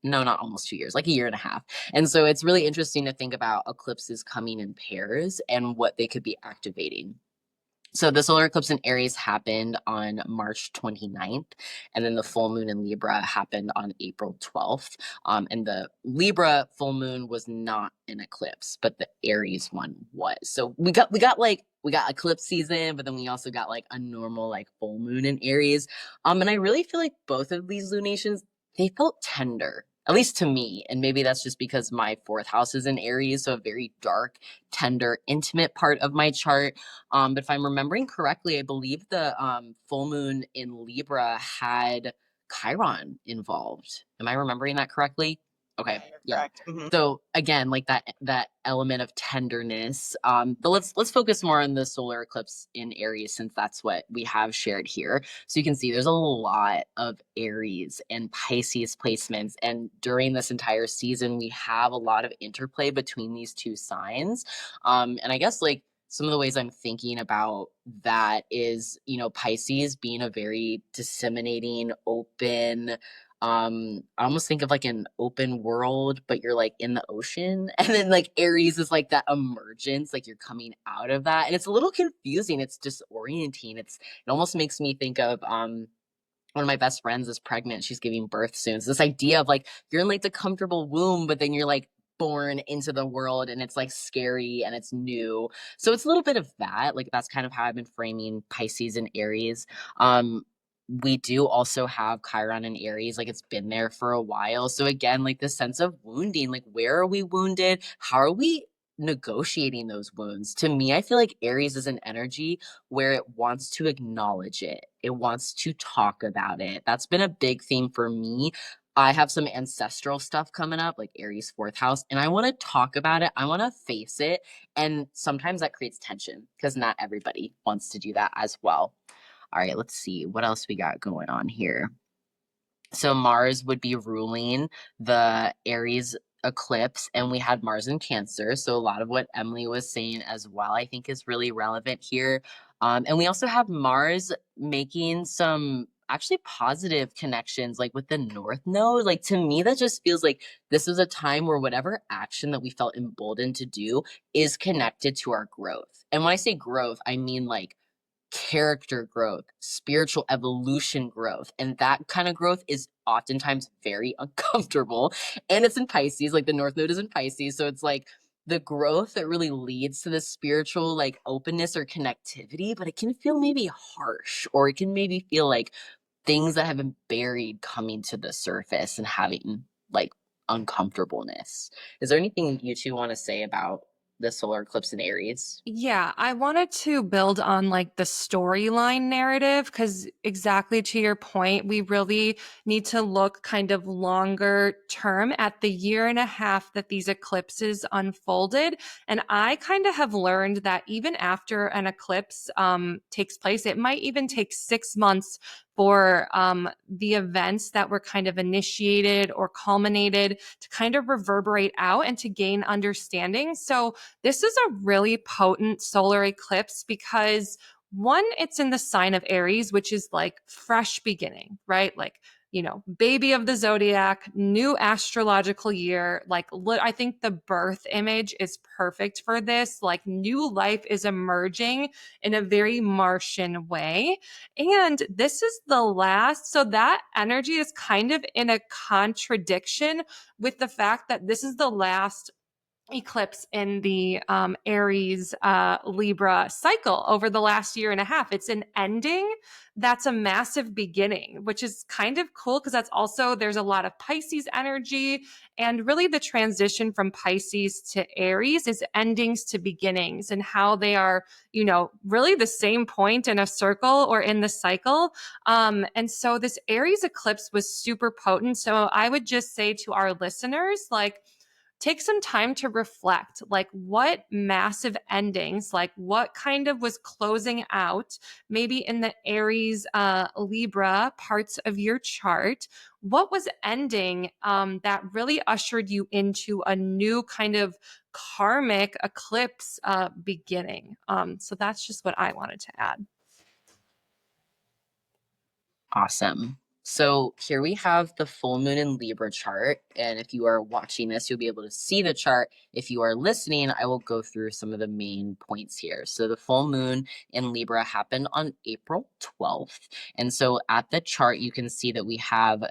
not almost 2 years, like a year and a half. And so it's really interesting to think about eclipses coming in pairs and what they could be activating. So the solar eclipse in Aries happened on March 29th, and then the full moon in Libra happened on April 12th. And the Libra full moon was not an eclipse, but the Aries one was. So we got eclipse season, but then we also got like a normal like full moon in Aries. And I really feel like both of these lunations, they felt tender, at least to me. And maybe that's just because my fourth house is in Aries, so a very dark, tender, intimate part of my chart. But if I'm remembering correctly, I believe the full moon in Libra had Chiron involved. Am I remembering that correctly? Okay. Yeah, correct. Mm-hmm. So again, like that element of tenderness. But let's focus more on the solar eclipse in Aries, since that's what we have shared here. So you can see there's a lot of Aries and Pisces placements, and during this entire season, we have a lot of interplay between these two signs. And I guess like some of the ways I'm thinking about that is, Pisces being a very disseminating, open, I almost think of like an open world, but you're like in the ocean. And then like Aries is like that emergence, like you're coming out of that. And it's a little confusing. It's disorienting. It almost makes me think of one of my best friends is pregnant. She's giving birth soon. It's this idea of like you're in like the comfortable womb, but then you're like born into the world and it's like scary and it's new. So it's a little bit of that. Like that's kind of how I've been framing Pisces and Aries. We do also have Chiron and Aries, like it's been there for a while. So again, like this sense of wounding, like where are we wounded? How are we negotiating those wounds? To me, I feel like Aries is an energy where it wants to acknowledge it. It wants to talk about it. That's been a big theme for me. I have some ancestral stuff coming up, like Aries fourth house, and I want to talk about it. I want to face it. And sometimes that creates tension because not everybody wants to do that as well. All right, let's see what else we got going on here. So Mars would be ruling the Aries eclipse, and we had Mars in Cancer. So a lot of what Emily was saying as well, I think is really relevant here. And we also have Mars making some actually positive connections, like with the North Node. Like to me, that just feels like this was a time where whatever action that we felt emboldened to do is connected to our growth. And when I say growth, I mean like character growth, spiritual evolution growth. And that kind of growth is oftentimes very uncomfortable. And it's in Pisces, like the North Node is in Pisces. So it's like the growth that really leads to this spiritual like openness or connectivity, but it can feel maybe harsh, or it can maybe feel like things that have been buried coming to the surface and having like uncomfortableness. Is there anything you two want to say about the solar eclipse in Aries? Yeah, I wanted to build on like the storyline narrative because exactly to your point, we really need to look kind of longer term at the year and a half that these eclipses unfolded. And I kind of have learned that even after an eclipse takes place, it might even take 6 months for the events that were kind of initiated or culminated to kind of reverberate out and to gain understanding. So this is a really potent solar eclipse because one, it's in the sign of Aries, which is like fresh beginning, right? Like, baby of the zodiac, new astrological year. Like, I think the birth image is perfect for this. Like, new life is emerging in a very Martian way. And this is the last. So that energy is kind of in a contradiction with the fact that this is the last eclipse in the Aries Libra cycle over the last year and a half. It's an ending that's a massive beginning, which is kind of cool because that's also, there's a lot of Pisces energy. And really, the transition from Pisces to Aries is endings to beginnings, and how they are, really the same point in a circle or in the cycle. And so this Aries eclipse was super potent. So I would just say to our listeners, like, take some time to reflect, like what massive endings, like what kind of was closing out maybe in the Aries Libra parts of your chart. What was ending that really ushered you into a new kind of karmic eclipse beginning? So that's just what I wanted to add. Awesome. So here we have the full moon in Libra chart. And if you are watching this, you'll be able to see the chart. If you are listening, I will go through some of the main points here. So the full moon in Libra happened on April 12th. And so at the chart, you can see that we have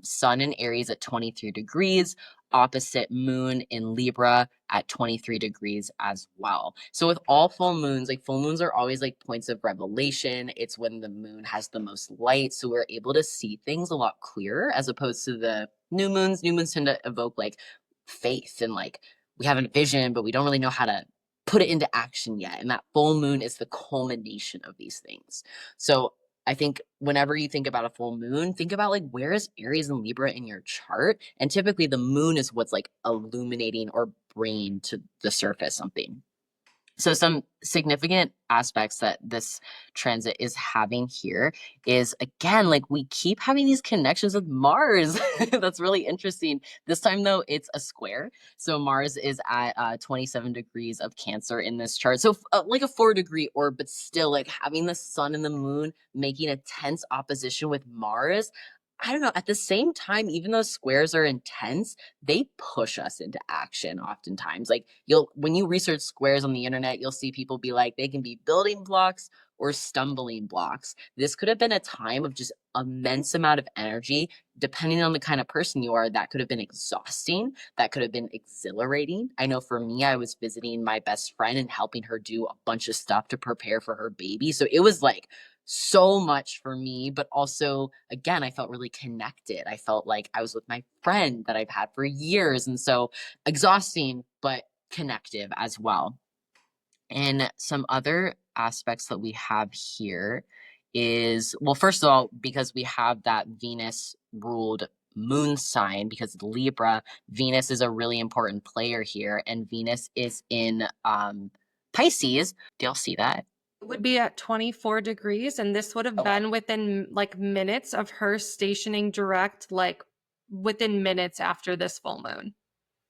Sun in Aries at 23 degrees, opposite moon in Libra at 23 degrees as well. So with all full moons, like full moons are always like points of revelation. It's when the moon has the most light. So we're able to see things a lot clearer as opposed to the new moons. New moons tend to evoke like faith and like we have a vision, but we don't really know how to put it into action yet. And that full moon is the culmination of these things. So I think whenever you think about a full moon, think about like where is Aries and Libra in your chart? And typically the moon is what's like illuminating or bringing to the surface something. So some significant aspects that this transit is having here is, again, like we keep having these connections with Mars. That's really interesting. This time though, it's a square. So Mars is at 27 degrees of Cancer in this chart. So like a 4-degree orb, but still like having the sun and the moon making a tense opposition with Mars. I don't know. At the same time, even though squares are intense, they push us into action oftentimes. Like when you research squares on the internet, you'll see people be like, they can be building blocks or stumbling blocks. This could have been a time of just immense amount of energy. Depending on the kind of person you are, that could have been exhausting. That could have been exhilarating. I know for me, I was visiting my best friend and helping her do a bunch of stuff to prepare for her baby. So it was like so much for me, but also, again, I felt really connected. I felt like I was with my friend that I've had for years. And so exhausting, but connective as well. And some other aspects that we have here is, well, first of all, because we have that Venus ruled moon sign, because Libra, Venus is a really important player here, and Venus is in Pisces. Do y'all see that? It would be at 24 degrees, and this would have Okay. been within like minutes of her stationing direct, like within minutes after this full moon.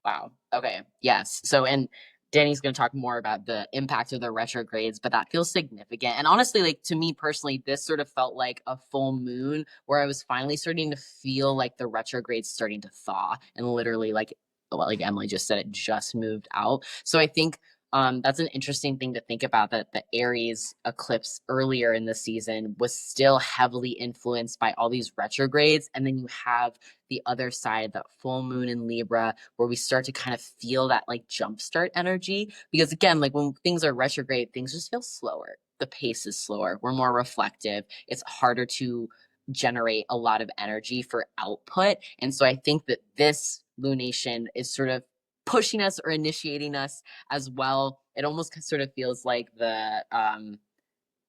Wow. Okay. Yes. So, and Danny's going to talk more about the impact of the retrogrades, but that feels significant. And honestly, like to me personally, this sort of felt like a full moon where I was finally starting to feel like the retrogrades starting to thaw and literally like Emily just said, it just moved out. So I think that's an interesting thing to think about, that the Aries eclipse earlier in the season was still heavily influenced by all these retrogrades. And then you have the other side, that full moon in Libra, where we start to kind of feel that like jumpstart energy. Because again, like when things are retrograde, things just feel slower. The pace is slower. We're more reflective. It's harder to generate a lot of energy for output. And so I think that this lunation is sort of pushing us or initiating us as well. It almost sort of feels like the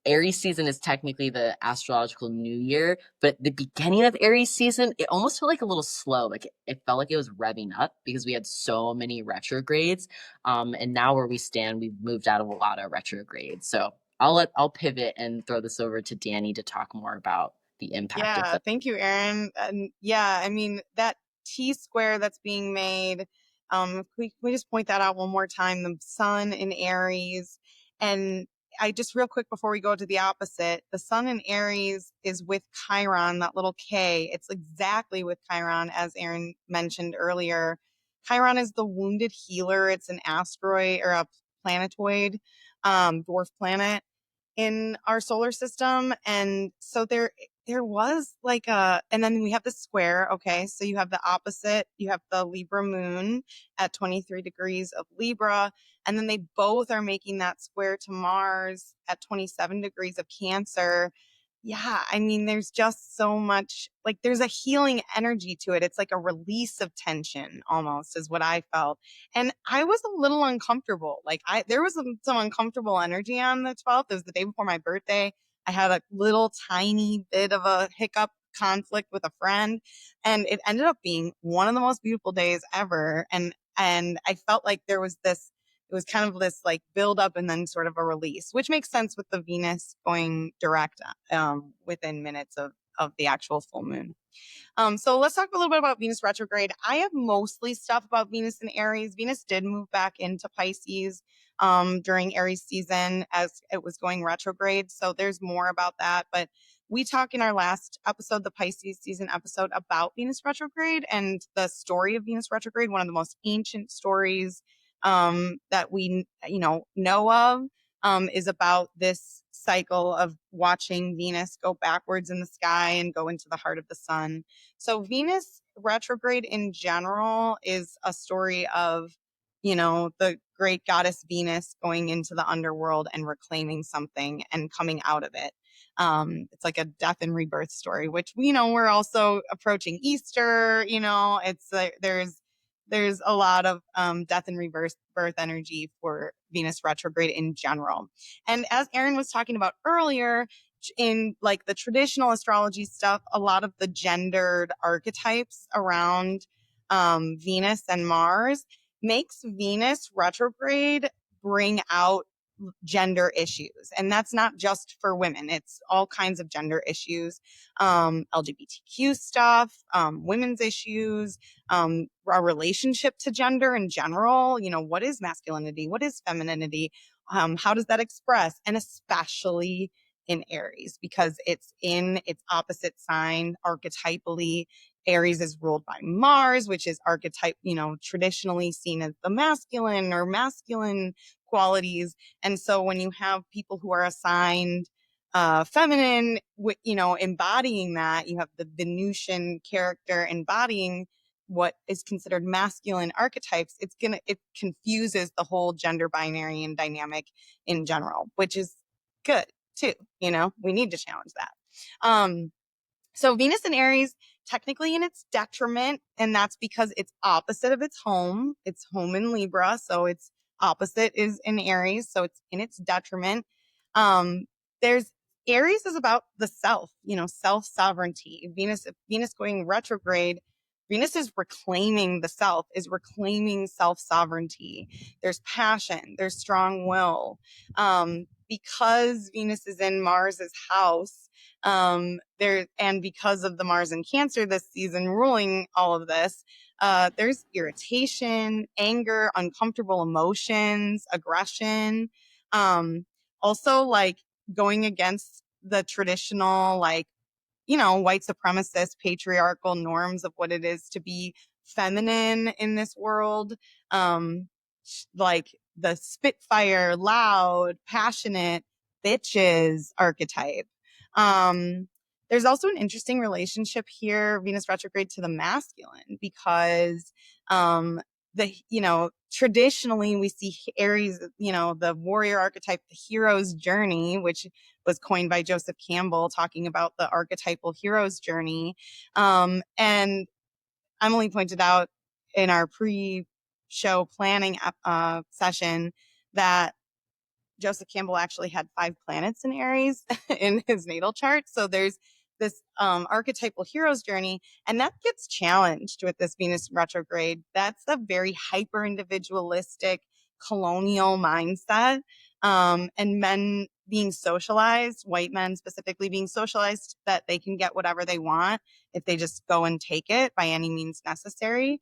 Aries season is technically the astrological new year, but the beginning of Aries season, it almost felt like a little slow. Like it felt like it was revving up because we had so many retrogrades. And now where we stand, we've moved out of a lot of retrogrades. So I'll pivot and throw this over to Dani to talk more about the impact of Yeah, the. thank you, Aryn. And yeah, I mean, that T square that's being made, if we just point that out one more time, the sun in Aries. And I just real quick before we go to the opposite, the sun in Aries is with Chiron, that little K. It's exactly with Chiron, as Aryn mentioned earlier. Chiron is the wounded healer. It's an asteroid or a planetoid, dwarf planet in our solar system. And so there was like and then we have the square. Okay. So you have the opposite, you have the Libra moon at 23 degrees of Libra. And then they both are making that square to Mars at 27 degrees of Cancer. Yeah. I mean, there's just so much, like there's a healing energy to it. It's like a release of tension almost is what I felt. And I was a little uncomfortable. Like there was some uncomfortable energy on the 12th. It was the day before my birthday. I had a little tiny bit of a hiccup conflict with a friend, and it ended up being one of the most beautiful days ever. And I felt like there was this, it was kind of this like build up and then sort of a release, which makes sense with the Venus going direct within minutes of the actual full moon. So let's talk a little bit about Venus retrograde. I have mostly stuff about Venus and Aries. Venus did move back into Pisces during Aries season as it was going retrograde. So there's more about that. But we talked in our last episode, the Pisces season episode, about Venus retrograde and the story of Venus retrograde, one of the most ancient stories that we know of. Is about this cycle of watching Venus go backwards in the sky and go into the heart of the sun. So Venus retrograde in general is a story of, the great goddess Venus going into the underworld and reclaiming something and coming out of it. It's like a death and rebirth story, which we're also approaching Easter. It's there's a lot of death and rebirth birth energy for Venus retrograde in general. And as Aryn was talking about earlier, in like the traditional astrology stuff, a lot of the gendered archetypes around Venus and Mars makes Venus retrograde bring out gender issues. And that's not just for women. It's all kinds of gender issues, LGBTQ stuff, women's issues, our relationship to gender in general. What is masculinity? What is femininity? How does that express? And especially in Aries, because it's in its opposite sign archetypally. Aries is ruled by Mars, which is archetype, traditionally seen as the masculine or masculine qualities. And so when you have people who are assigned feminine, embodying that, you have the Venusian character embodying what is considered masculine archetypes, it confuses the whole gender binary and dynamic in general, which is good too. We need to challenge that. So Venus in Aries, technically in its detriment, and that's because it's opposite of its home. It's home in Libra, so its opposite is in Aries, so it's in its detriment. There's Aries is about the self, self-sovereignty. Venus going retrograde Venus is reclaiming the self, is reclaiming self-sovereignty. There's passion, there's strong will. Because Venus is in Mars's house, and because of the Mars in Cancer this season ruling all of this, there's irritation, anger, uncomfortable emotions, aggression. Also, like, going against the traditional, like, white supremacist patriarchal norms of what it is to be feminine in this world. Like the Spitfire, loud, passionate bitches archetype. There's also an interesting relationship here, Venus retrograde, to the masculine, because traditionally we see Aries, the warrior archetype, the hero's journey, which was coined by Joseph Campbell, talking about the archetypal hero's journey. And Emily pointed out in our pre-show planning session that Joseph Campbell actually had 5 planets in Aries in his natal chart. So there's this archetypal hero's journey, and that gets challenged with this Venus retrograde. That's a very hyper individualistic colonial mindset, and men being socialized, white men specifically being socialized, that they can get whatever they want if they just go and take it by any means necessary.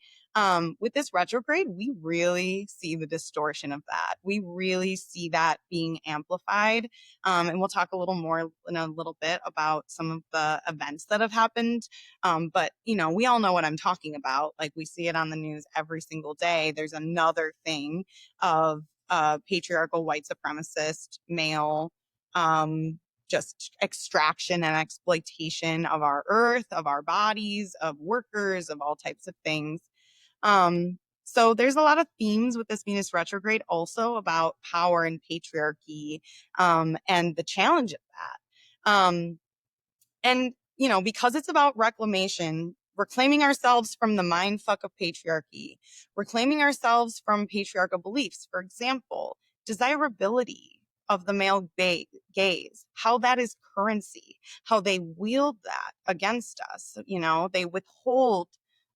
With this retrograde, we really see the distortion of that. We really see that being amplified. And we'll talk a little more in a little bit about some of the events that have happened. But, we all know what I'm talking about. Like, we see it on the news every single day. There's another thing of patriarchal white supremacist male just extraction and exploitation of our earth, of our bodies, of workers, of all types of things. So there's a lot of themes with this Venus retrograde also about power and patriarchy, and the challenge of that. And, because it's about reclamation, reclaiming ourselves from the mindfuck of patriarchy, reclaiming ourselves from patriarchal beliefs, for example, desirability of the male gaze, how that is currency, how they wield that against us. They withhold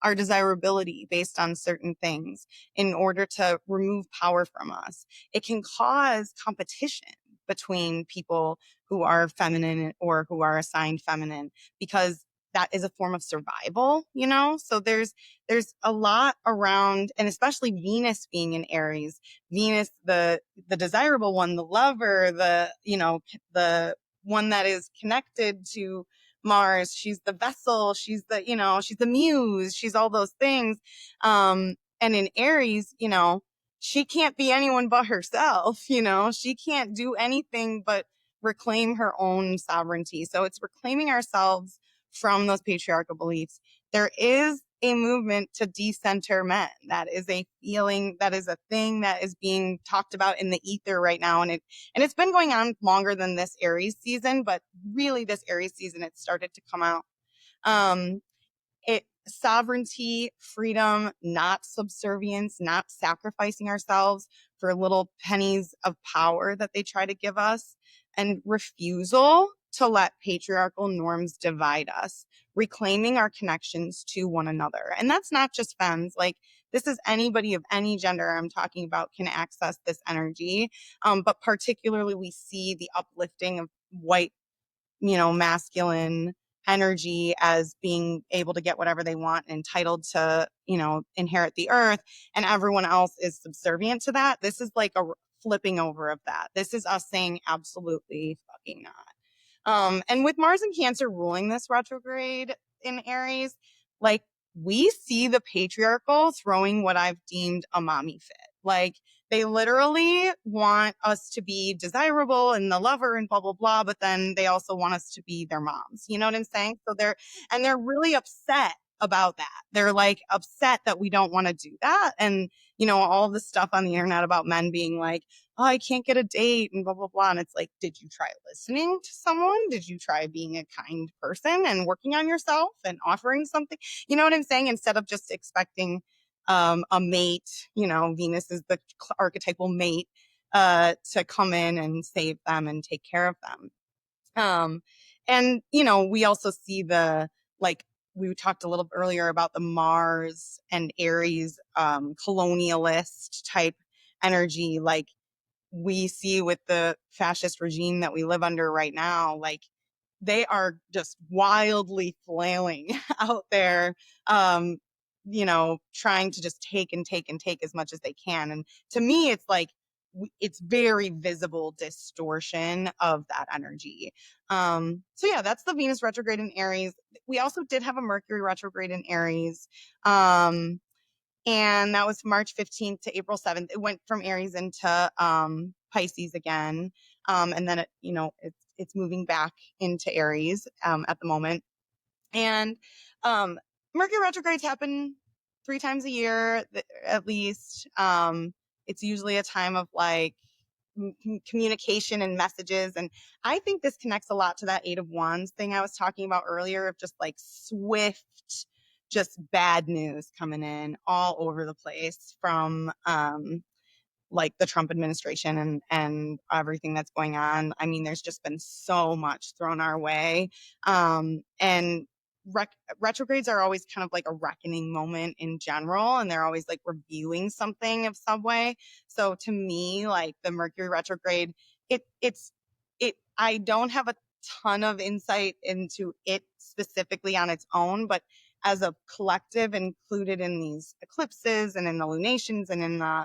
our desirability based on certain things in order to remove power from us. It can cause competition between people who are feminine or who are assigned feminine, because that is a form of survival, So there's a lot around, and especially Venus being in Aries, Venus, the desirable one, the lover, the one that is connected to Mars. She's the vessel, she's the muse, she's all those things. And in Aries, she can't be anyone but herself, she can't do anything but reclaim her own sovereignty. So it's reclaiming ourselves from those patriarchal beliefs. There is a movement to decenter men. That is a feeling, that is a thing that is being talked about in the ether right now. And it's been going on longer than this Aries season, but really this Aries season, it started to come out. Sovereignty, freedom, not subservience, not sacrificing ourselves for little pennies of power that they try to give us, and refusal to let patriarchal norms divide us, reclaiming our connections to one another. And that's not just femmes. Like, this is anybody of any gender I'm talking about can access this energy. But particularly we see the uplifting of white, masculine energy as being able to get whatever they want, entitled to, inherit the earth, and everyone else is subservient to that. This is like a flipping over of that. This is us saying absolutely fucking not. And with Mars and Cancer ruling this retrograde in Aries, like, we see the patriarchal throwing what I've deemed a mommy fit. Like, they literally want us to be desirable and the lover and blah, blah, blah. But then they also want us to be their moms. You know what I'm saying? So they're really upset about that. They're like upset that we don't want to do that. And, all the stuff on the internet about men being like, oh, I can't get a date and blah, blah, blah. And it's like, did you try listening to someone? Did you try being a kind person and working on yourself and offering something? You know what I'm saying? Instead of just expecting a mate, Venus is the archetypal mate, to come in and save them and take care of them. And, we also see the, like, we talked a little earlier about the Mars and Aries colonialist type energy, like we see with the fascist regime that we live under right now. Like they are just wildly flailing out there, trying to just take and take and take as much as they can. And to me, it's like it's very visible distortion of that energy. So yeah, that's the Venus retrograde in Aries. We also did have a Mercury retrograde in Aries. And that was March 15th to April 7th. It went from Aries into Pisces again. And then it's moving back into Aries at the moment. And Mercury retrogrades happen 3 times a year at least. It's usually a time of like communication and messages. And I think this connects a lot to that 8 of Wands thing I was talking about earlier, of just like swift, just bad news coming in all over the place from like the Trump administration and everything that's going on. I mean, there's just been so much thrown our way. And retrogrades are always kind of like a reckoning moment in general, and they're always like reviewing something of some way. So to me, like the Mercury retrograde, I don't have a ton of insight into it specifically on its own, but as a collective included in these eclipses and in the lunations and in the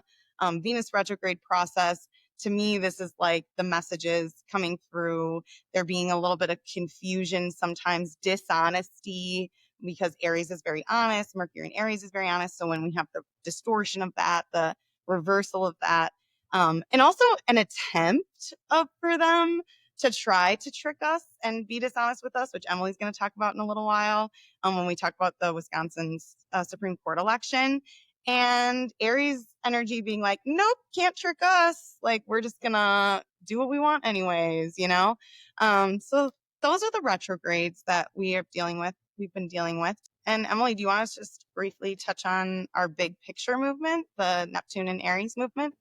Venus retrograde process, to me, this is like the messages coming through. There being a little bit of confusion, sometimes dishonesty, because Aries is very honest, Mercury in Aries is very honest. So when we have the distortion of that, the reversal of that, and also an attempt for them to try to trick us and be dishonest with us, which Emily's going to talk about in a little while when we talk about the Wisconsin Supreme Court election. And Aries energy being like, nope, can't trick us. Like, we're just going to do what we want anyways, So those are the retrogrades that we've been dealing with. And Emily, do you want us to just briefly touch on our big picture movement, the Neptune and Aries movement?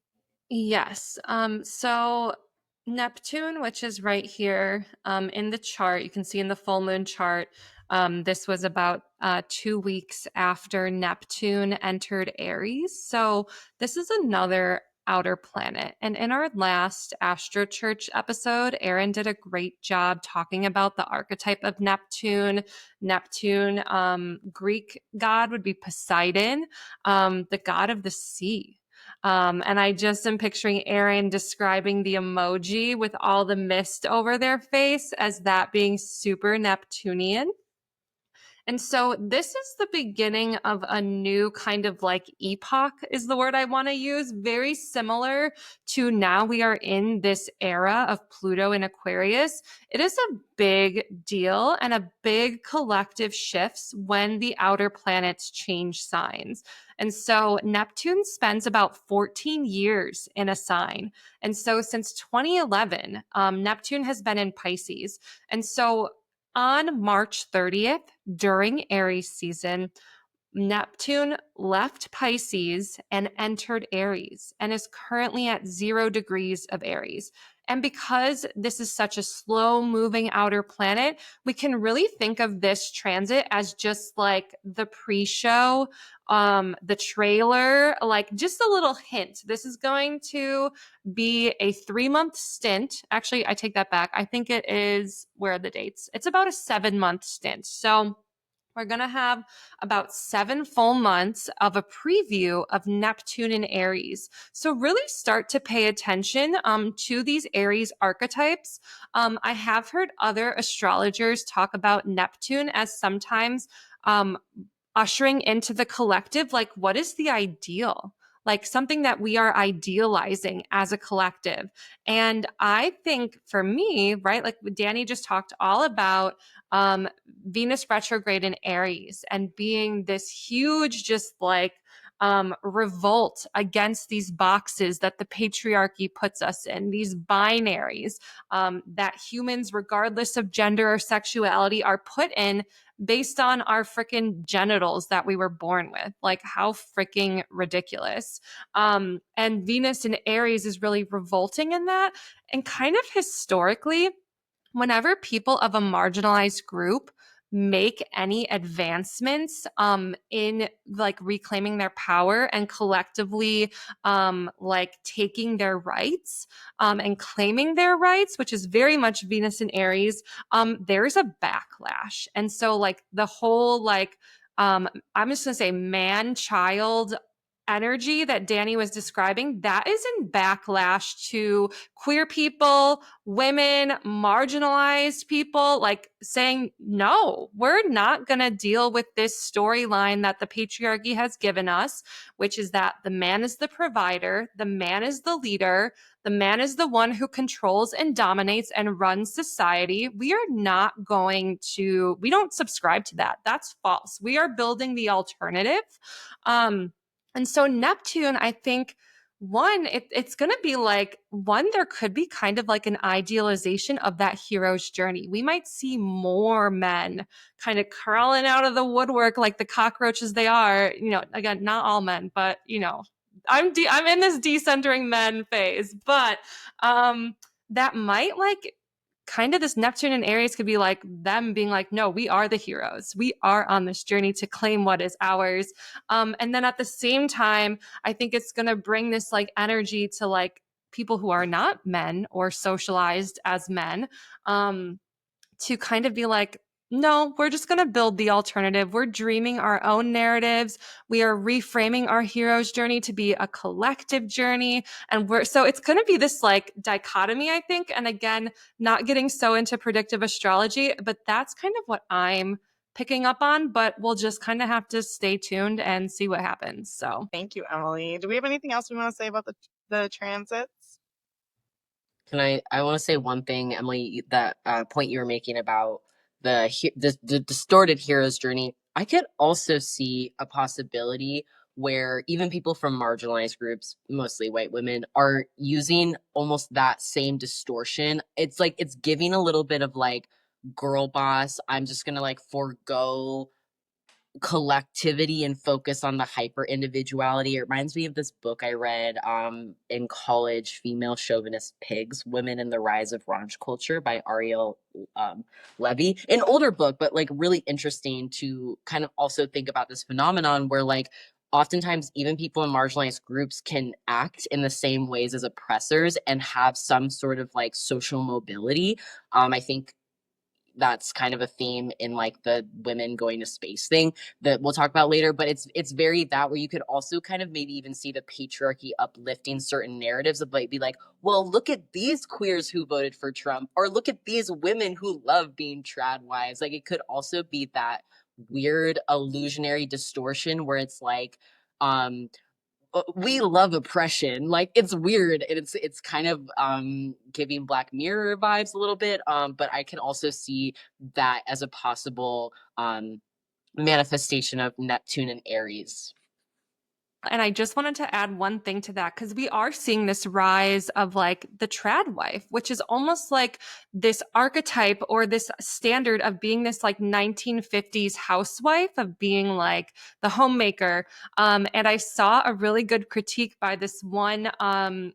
Yes. So Neptune, which is right here in the chart, you can see in the full moon chart, this was about 2 weeks after Neptune entered Aries. So this is another outer planet. And in our last Astro Church episode, Aryn did a great job talking about the archetype of Neptune. Neptune, Greek god would be Poseidon, the god of the sea. And I just am picturing Aryn describing the emoji with all the mist over their face as that being super Neptunian. And so this is the beginning of a new kind of like epoch is the word I want to use. Very similar to now we are in this era of Pluto in Aquarius. It is a big deal and a big collective shifts when the outer planets change signs. And so Neptune spends about 14 years in a sign. And so since 2011, Neptune has been in Pisces. And so on March 30th, during Aries season, Neptune left Pisces and entered Aries and is currently at 0 degrees of Aries. And because this is such a slow moving outer planet, we can really think of this transit as just like the pre-show, the trailer, like just a little hint. This is going to be a 3-month stint. Actually, I take that back. I think it is, where are the dates? It's about a 7-month stint. So we're going to have about 7 full months of a preview of Neptune in Aries. So really start to pay attention to these Aries archetypes. I have heard other astrologers talk about Neptune as sometimes ushering into the collective, like what is the ideal? Like something that we are idealizing as a collective. And I think for me, right, like Dani just talked all about Venus retrograde in Aries and being this huge, just like revolt against these boxes that the patriarchy puts us in, these binaries that humans, regardless of gender or sexuality, are put in based on our freaking genitals that we were born with. Like, how freaking ridiculous. And Venus in Aries is really revolting in that. And kind of historically, whenever people of a marginalized group make any advancements in like reclaiming their power and collectively like taking their rights and claiming their rights, which is very much Venus and Aries, there's a backlash. And so like the whole like I'm just gonna say man child energy that Dani was describing, that is in backlash to queer people, women, marginalized people, like saying, no, we're not going to deal with this storyline that the patriarchy has given us, which is that the man is the provider, the man is the leader, the man is the one who controls and dominates and runs society. We are not going to, we don't subscribe to that. That's false. We are building the alternative. And so Neptune, I think, it's going to be like, there could be kind of like an idealization of that hero's journey. We might see more men kind of crawling out of the woodwork like the cockroaches they are. You know, again, not all men, but, you know, I'm in this decentering men phase, but that might like kind of this Neptune and Aries could be like them being like, no, we are the heroes. We are on this journey to claim what is ours. And then at the same time, I think it's going to bring this like energy to like people who are not men or socialized as men, to kind of be like, no, we're just going to build the alternative. We're dreaming our own narratives. We are reframing our hero's journey to be a collective journey. And so it's going to be this like dichotomy, I think. And again, not getting so into predictive astrology, but that's kind of what I'm picking up on, but we'll just kind of have to stay tuned and see what happens. So Thank you, Emily. Do we have anything else we want to say about the transits? Can I want to say one thing, Emily, that point you were making about the distorted hero's journey. I could also see a possibility where even people from marginalized groups, mostly white women, are using almost that same distortion. It's like it's giving a little bit of like girl boss. I'm just gonna like forego collectivity and focus on the hyper individuality. It reminds me of this book I read in college, Female Chauvinist Pigs, Women in the Rise of Raunch Culture by Ariel Levy. An older book, but like really interesting to kind of also think about this phenomenon where like oftentimes even people in marginalized groups can act in the same ways as oppressors and have some sort of like social mobility. I think that's kind of a theme in like the women going to space thing that we'll talk about later, but it's very that where you could also kind of maybe even see the patriarchy uplifting certain narratives of like be like, well, look at these queers who voted for Trump, or look at these women who love being trad wives. Like it could also be that weird illusionary distortion where it's like we love oppression. Like it's weird. It's kind of giving Black Mirror vibes a little bit. But I can also see that as a possible manifestation of Neptune and Aries. And I just wanted to add one thing to that, because we are seeing this rise of like the trad wife, which is almost like this archetype or this standard of being this like 1950s housewife, of being like the homemaker. And I saw a really good critique by this one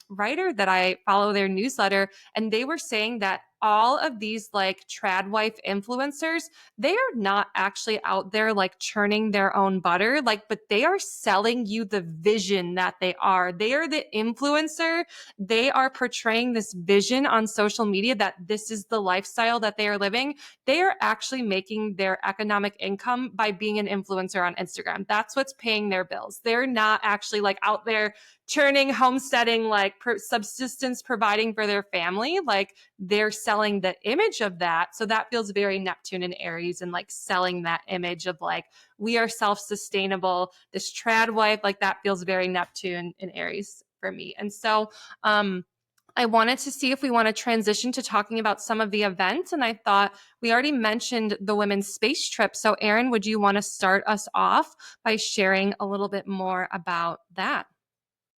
writer that I follow their newsletter, and they were saying that all of these like trad wife influencers, they are not actually out there like churning their own butter, like, but they are selling you the vision that they are. They are the influencer. They are portraying this vision on social media that this is the lifestyle that they are living. They are actually making their economic income by being an influencer on Instagram. That's what's paying their bills. They're not actually like out there churning, homesteading, like subsistence providing for their family. Like they're selling the image of that. So that feels very Neptune and Aries, and like selling that image of like, we are self-sustainable. This trad wife, like that feels very Neptune and Aries for me. And so, I wanted to see if we want to transition to talking about some of the events. And I thought we already mentioned the women's space trip. So Aryn, would you want to start us off by sharing a little bit more about that?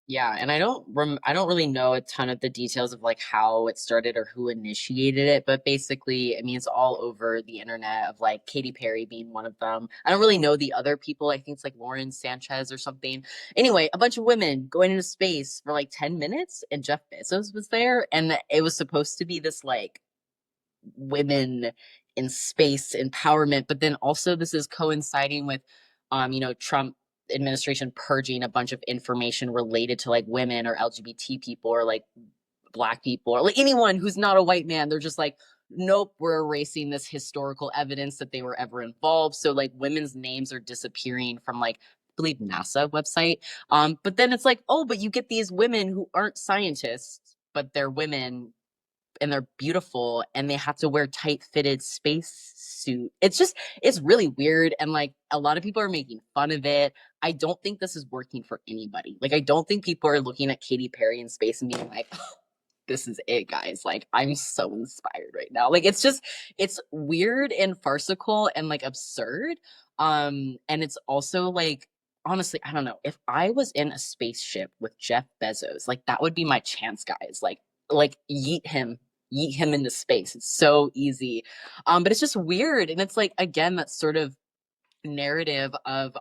Yeah, and I don't really know a ton of the details of like how it started or who initiated it, but basically, I mean, it's all over the internet of like Katy Perry being one of them. I don't really know the other people. I think it's like Lauren Sanchez or something. Anyway, a bunch of women going into space for like 10 minutes, and Jeff Bezos was there, and it was supposed to be this like women in space empowerment. But then also this is coinciding with, Trump administration purging a bunch of information related to like women or LGBT people or like Black people or like anyone who's not a white man. They're just like, nope, we're erasing this historical evidence that they were ever involved. So like women's names are disappearing from like, I believe NASA website. But then it's like, oh, but you get these women who aren't scientists, but they're women and they're beautiful and they have to wear tight fitted space suit. It's really weird. And like a lot of people are making fun of it. I don't think this is working for anybody. Like, I don't think people are looking at Katy Perry in space and being like, this is it, guys. Like, I'm so inspired right now. Like, it's weird and farcical and like absurd. And it's also like, honestly, I don't know. If I was in a spaceship with Jeff Bezos, like that would be my chance, guys. Like yeet him into space. It's so easy. But it's just weird. And it's like, again, that sort of narrative of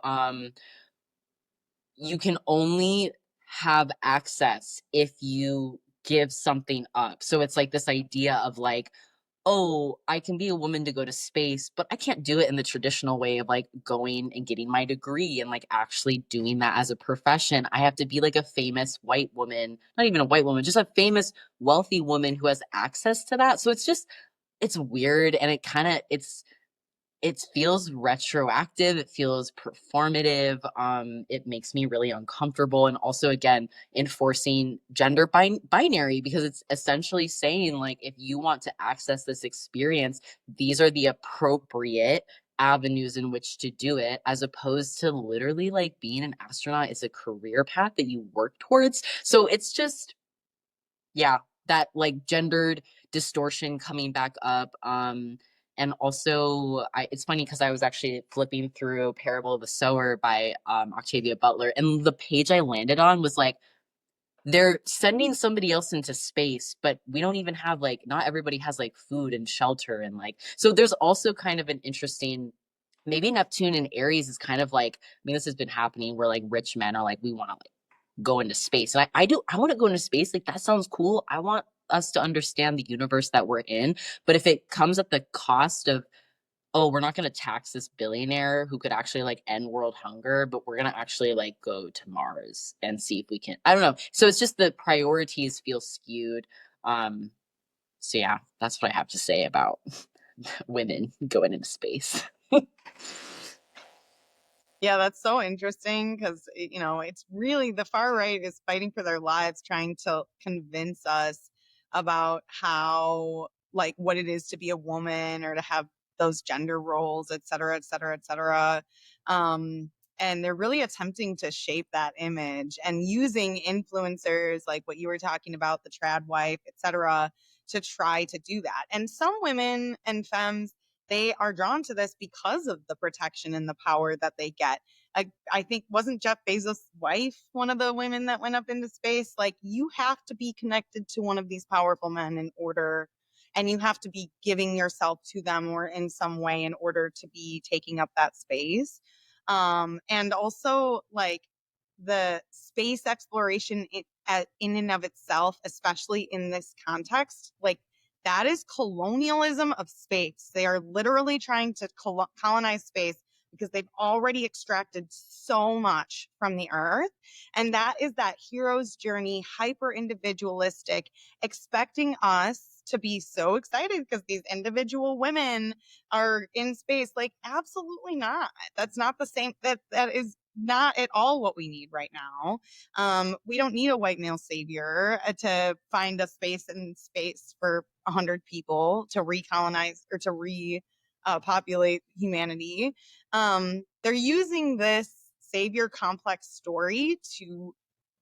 you can only have access if you give something up. So it's like this idea of like, oh, I can be a woman to go to space, but I can't do it in the traditional way of like going and getting my degree and like actually doing that as a profession. I have to be like a famous white woman, not even a white woman, just a famous wealthy woman who has access to that. So it's weird and it feels retroactive, it feels performative, it makes me really uncomfortable. And also, again, enforcing gender binary, because it's essentially saying like, if you want to access this experience, these are the appropriate avenues in which to do it, as opposed to literally like being an astronaut is a career path that you work towards. So it's just, yeah, that like gendered distortion coming back up. And also it's funny because I was actually flipping through Parable of the Sower by Octavia Butler, and the page I landed on was like, they're sending somebody else into space, but we don't even have like, not everybody has like food and shelter. And like, so there's also kind of an interesting, maybe Neptune and Aries is kind of like, I mean, this has been happening where like rich men are like, we want to like go into space. And I want to go into space. Like, that sounds cool. I want us to understand the universe that we're in. But if it comes at the cost of, oh, we're not going to tax this billionaire who could actually like end world hunger, but we're going to actually like go to Mars and see if we can, I don't know. So it's just the priorities feel skewed. So yeah, that's what I have to say about women going into space. Yeah, that's so interesting because, it's really the far right is fighting for their lives, trying to convince us about how, like, what it is to be a woman or to have those gender roles, et cetera, et cetera, et cetera. And they're really attempting to shape that image and using influencers like what you were talking about, the trad wife, et cetera, to try to do that. And some women and femmes, they are drawn to this because of the protection and the power that they get. I think, wasn't Jeff Bezos' wife one of the women that went up into space? Like, you have to be connected to one of these powerful men in order, and you have to be giving yourself to them or in some way in order to be taking up that space. And also, like, the space exploration in and of itself, especially in this context, like, that is colonialism of space. They are literally trying to colonize space because they've already extracted so much from the earth. And that is that hero's journey, hyper individualistic, expecting us to be so excited because these individual women are in space. Like, absolutely not. That's not the same. That is not at all what we need right now. We don't need a white male savior to find a space in space for 100 people to recolonize or to repopulate humanity. They're using this savior complex story to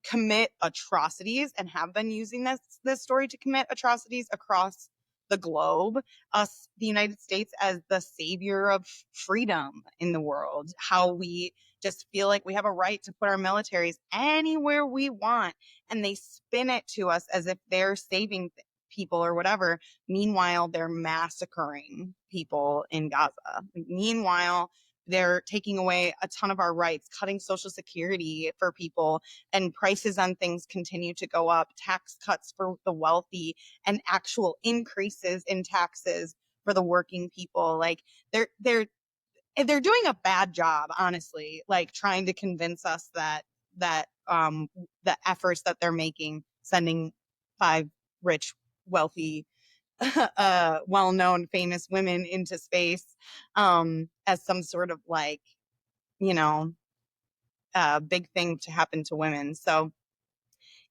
commit atrocities and have been using this story to commit atrocities across the globe. Us, the United States, as the savior of freedom in the world, how we just feel like we have a right to put our militaries anywhere we want, and they spin it to us as if they're saving people or whatever. Meanwhile, they're massacring people in Gaza. Meanwhile, they're taking away a ton of our rights, cutting Social Security for people, and prices on things continue to go up, tax cuts for the wealthy, and actual increases in taxes for the working people. Like they're doing a bad job, honestly, like trying to convince us that the efforts that they're making, sending 5 rich, wealthy, well-known, famous women into space, as some sort of like, you know, big thing to happen to women. So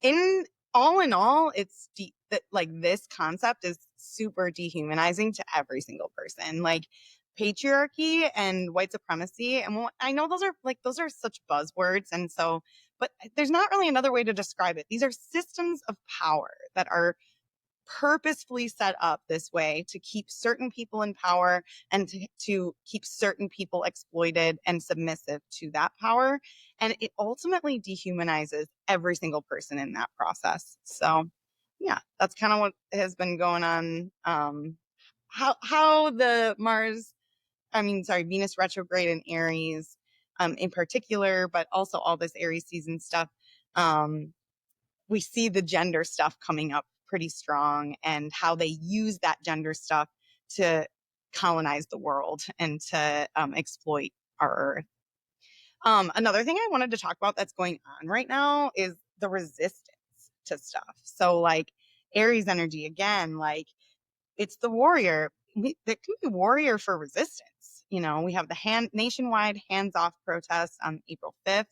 in all, it's like this concept is super dehumanizing to every single person. Like patriarchy and white supremacy, and I know those are such buzzwords, and so, but there's not really another way to describe it. These are systems of power that are purposefully set up this way to keep certain people in power and to keep certain people exploited and submissive to that power. And it ultimately dehumanizes every single person in that process. So yeah, that's kind of what has been going on. How the Venus retrograde in Aries, in particular, but also all this Aries season stuff, we see the gender stuff coming up pretty strong, and how they use that gender stuff to colonize the world and to exploit our earth. Another thing I wanted to talk about that's going on right now is the resistance to stuff. So like Aries energy, again, like it's the warrior. There can be warrior for resistance. You know, we have the nationwide hands-off protests on April 5th.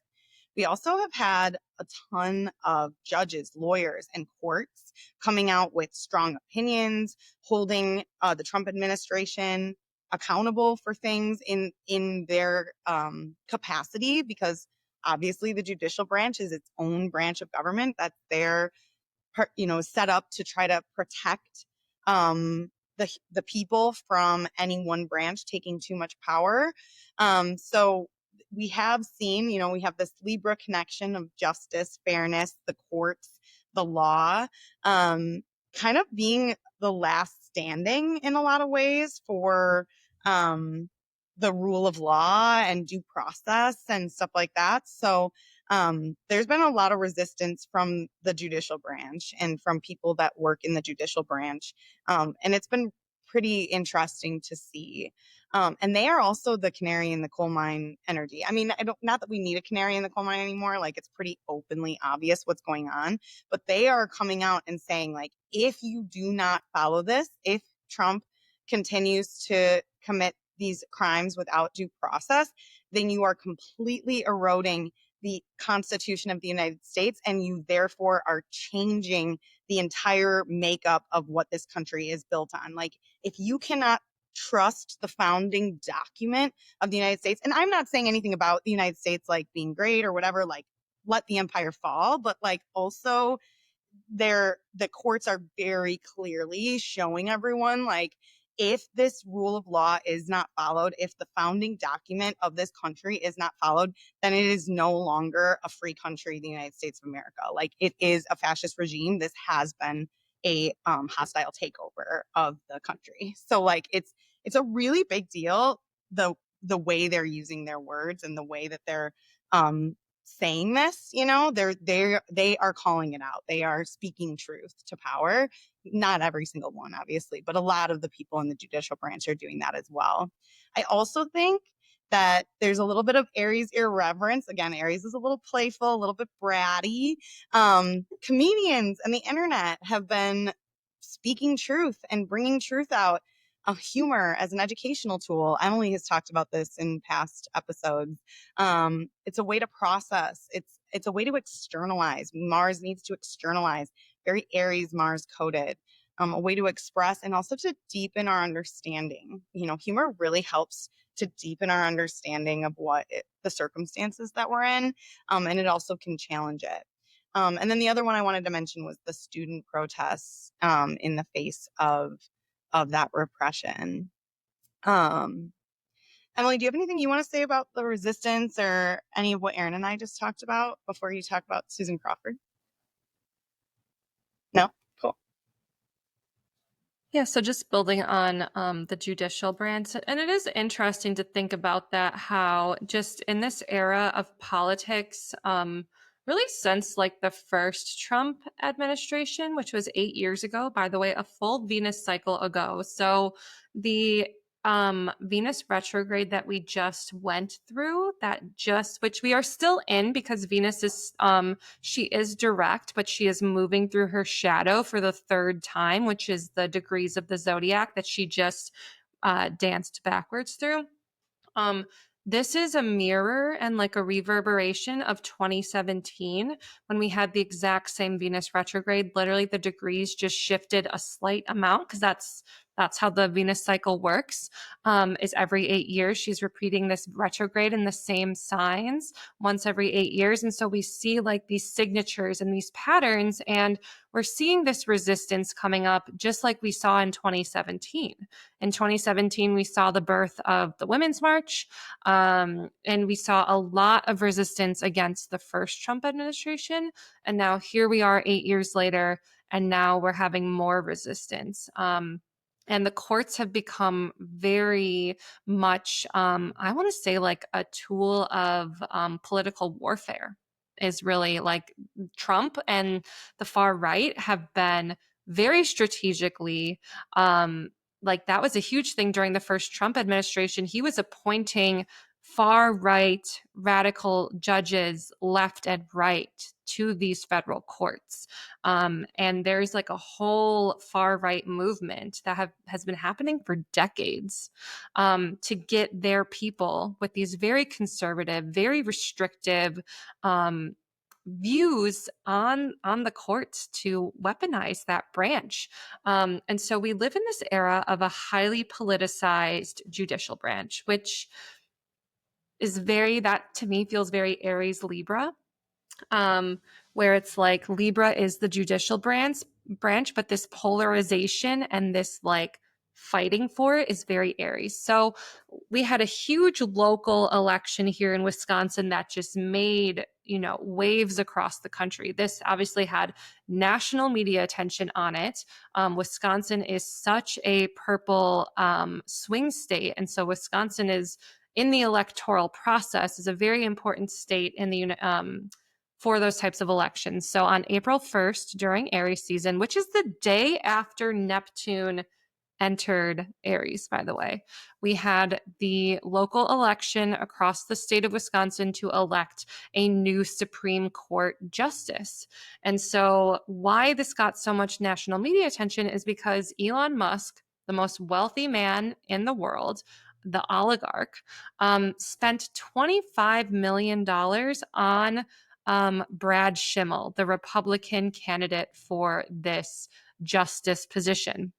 We also have had a ton of judges, lawyers, and courts coming out with strong opinions, holding the Trump administration accountable for things in their capacity, because obviously the judicial branch is its own branch of government that's there, set up to try to protect the people from any one branch taking too much power. So we have seen, we have this Libra connection of justice, fairness, the courts, the law, kind of being the last standing in a lot of ways for the rule of law and due process and stuff like that. So there's been a lot of resistance from the judicial branch and from people that work in the judicial branch. And it's been pretty interesting to see. And they are also the canary in the coal mine energy. I mean, not that we need a canary in the coal mine anymore. Like, it's pretty openly obvious what's going on, but they are coming out and saying, like, if you do not follow this, if Trump continues to commit these crimes without due process, then you are completely eroding the Constitution of the United States, and you therefore are changing the entire makeup of what this country is built on. Like, if you cannot trust the founding document of the United States, and I'm not saying anything about the United States like being great or whatever, like let the empire fall, but like also the courts are very clearly showing everyone, like, if this rule of law is not followed, if the founding document of this country is not followed, then it is no longer a free country, the United States of America. Like, it is a fascist regime. This has been a hostile takeover of the country. So like, it's a really big deal, the way they're using their words and the way that they're saying this. They are calling it out. They are speaking truth to power. Not every single one, obviously, but a lot of the people in the judicial branch are doing that as well. I also think that there's a little bit of Aries irreverence. Again, Aries is a little playful, a little bit bratty. Comedians and the internet have been speaking truth and bringing truth out of humor as an educational tool. Emily has talked about this in past episodes. It's a way to process. It's a way to externalize. Mars needs to externalize. Very Aries Mars coded. A way to express and also to deepen our understanding. Humor really helps to deepen our understanding of the circumstances that we're in, and it also can challenge it. And then the other one I wanted to mention was the student protests in the face of that repression. Emily, do you have anything you want to say about the resistance or any of what Aryn and I just talked about before you talk about Susan Crawford? No? Cool. Yeah, so just building on the judicial branch, and it is interesting to think about that, how just in this era of politics, really since like the first Trump administration, which was 8 years ago, by the way, a full Venus cycle ago. So the Venus retrograde that we just went through, which we are still in, because Venus is she is direct, but she is moving through her shadow for the third time, which is the degrees of the zodiac that she just danced backwards through. This is a mirror and like a reverberation of 2017, when we had the exact same Venus retrograde. Literally the degrees just shifted a slight amount, because that's how the Venus cycle works. Is every 8 years she's repeating this retrograde in the same signs once every 8 years. And so we see like these signatures and these patterns, and we're seeing this resistance coming up just like we saw in 2017. In 2017, we saw the birth of the Women's March, and we saw a lot of resistance against the first Trump administration. And now here we are 8 years later, and now we're having more resistance. And the courts have become very much, I want to say, like a tool of political warfare. Is really like Trump and the far right have been very strategically, like that was a huge thing during the first Trump administration. He was appointing far right radical judges left and right to these federal courts. And there's like a whole far right movement that has been happening for decades, to get their people with these very conservative, very restrictive views on the courts to weaponize that branch. And so we live in this era of a highly politicized judicial branch, which is that to me feels very Aries-Libra, where it's like Libra is the judicial branch, but this polarization and this like fighting for it is very Aries. So we had a huge local election here in Wisconsin that just made, waves across the country. This obviously had national media attention on it. Wisconsin is such a purple swing state. And so Wisconsin is in the electoral process, is a very important state in the for those types of elections. So on April 1st, during Aries season, which is the day after Neptune entered Aries, by the way, we had the local election across the state of Wisconsin to elect a new Supreme Court justice. And so why this got so much national media attention is because Elon Musk, the most wealthy man in the world, the oligarch, spent $25 million on Brad Schimmel, the Republican candidate for this justice position.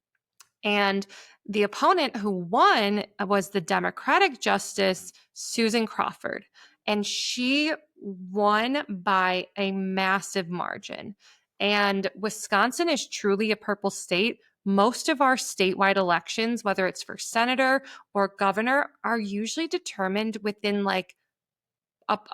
And the opponent who won was the Democratic Justice Susan Crawford. And she won by a massive margin. And Wisconsin is truly a purple state. Most of our statewide elections, whether it's for senator or governor, are usually determined within like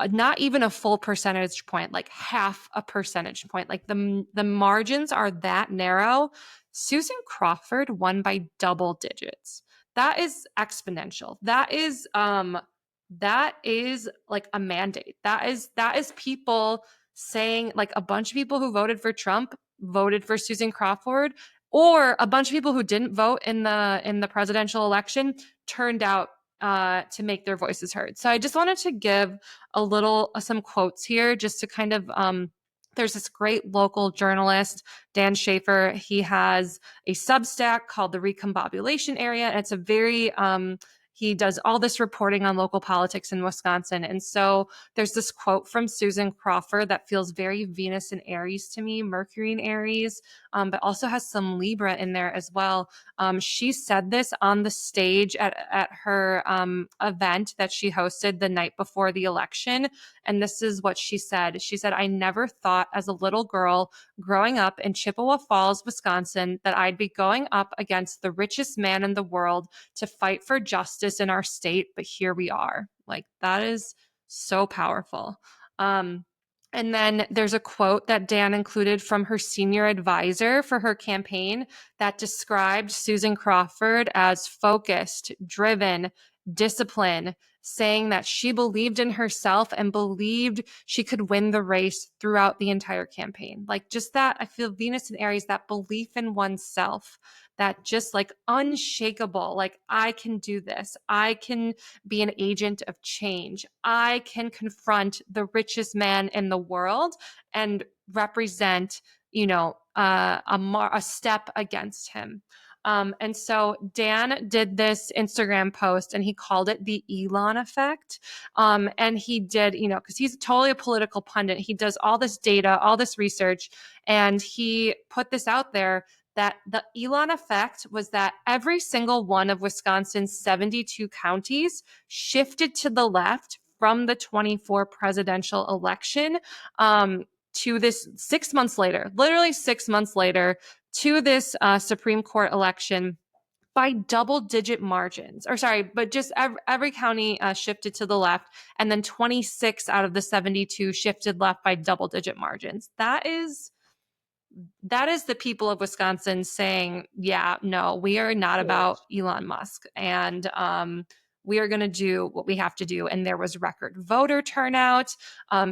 not even a full percentage point, like half a percentage point. Like the margins are that narrow. Susan Crawford won by double digits. That is exponential. That is like a mandate. That is people saying, like, a bunch of people who voted for Trump voted for Susan Crawford, or a bunch of people who didn't vote in the presidential election turned out to make their voices heard. So I just wanted to give some quotes here, just to kind of there's this great local journalist, Dan Schaefer. He has a Substack called the Recombobulation Area. And it's a very he does all this reporting on local politics in Wisconsin. And so there's this quote from Susan Crawford that feels very Venus and Aries to me, Mercury and Aries, but also has some Libra in there as well. She said this on the stage at her event that she hosted the night before the election. And this is what she said. She said, "I never thought as a little girl growing up in Chippewa Falls, Wisconsin, that I'd be going up against the richest man in the world to fight for justice in our state, but here we are." Like, that is so powerful. And then there's a quote that Dan included from her senior advisor for her campaign that described Susan Crawford as focused, driven, disciplined, saying that she believed in herself and believed she could win the race throughout the entire campaign. Like just that, I feel Venus and Aries, that belief in oneself, that just like unshakable, like I can do this. I can be an agent of change. I can confront the richest man in the world and represent, a step against him. And so Dan did this Instagram post and he called it the Elon effect. And he did, because he's totally a political pundit. He does all this data, all this research, and he put this out there that the Elon effect was that every single one of Wisconsin's 72 counties shifted to the left from the 24 presidential election to this 6 months later, literally 6 months later, to this Supreme Court election by double-digit margins. Or sorry, but just every county shifted to the left, and then 26 out of the 72 shifted left by double-digit margins. That is the people of Wisconsin saying, yeah, no, we are not about Elon Musk. And we are going to do what we have to do. And there was record voter turnout.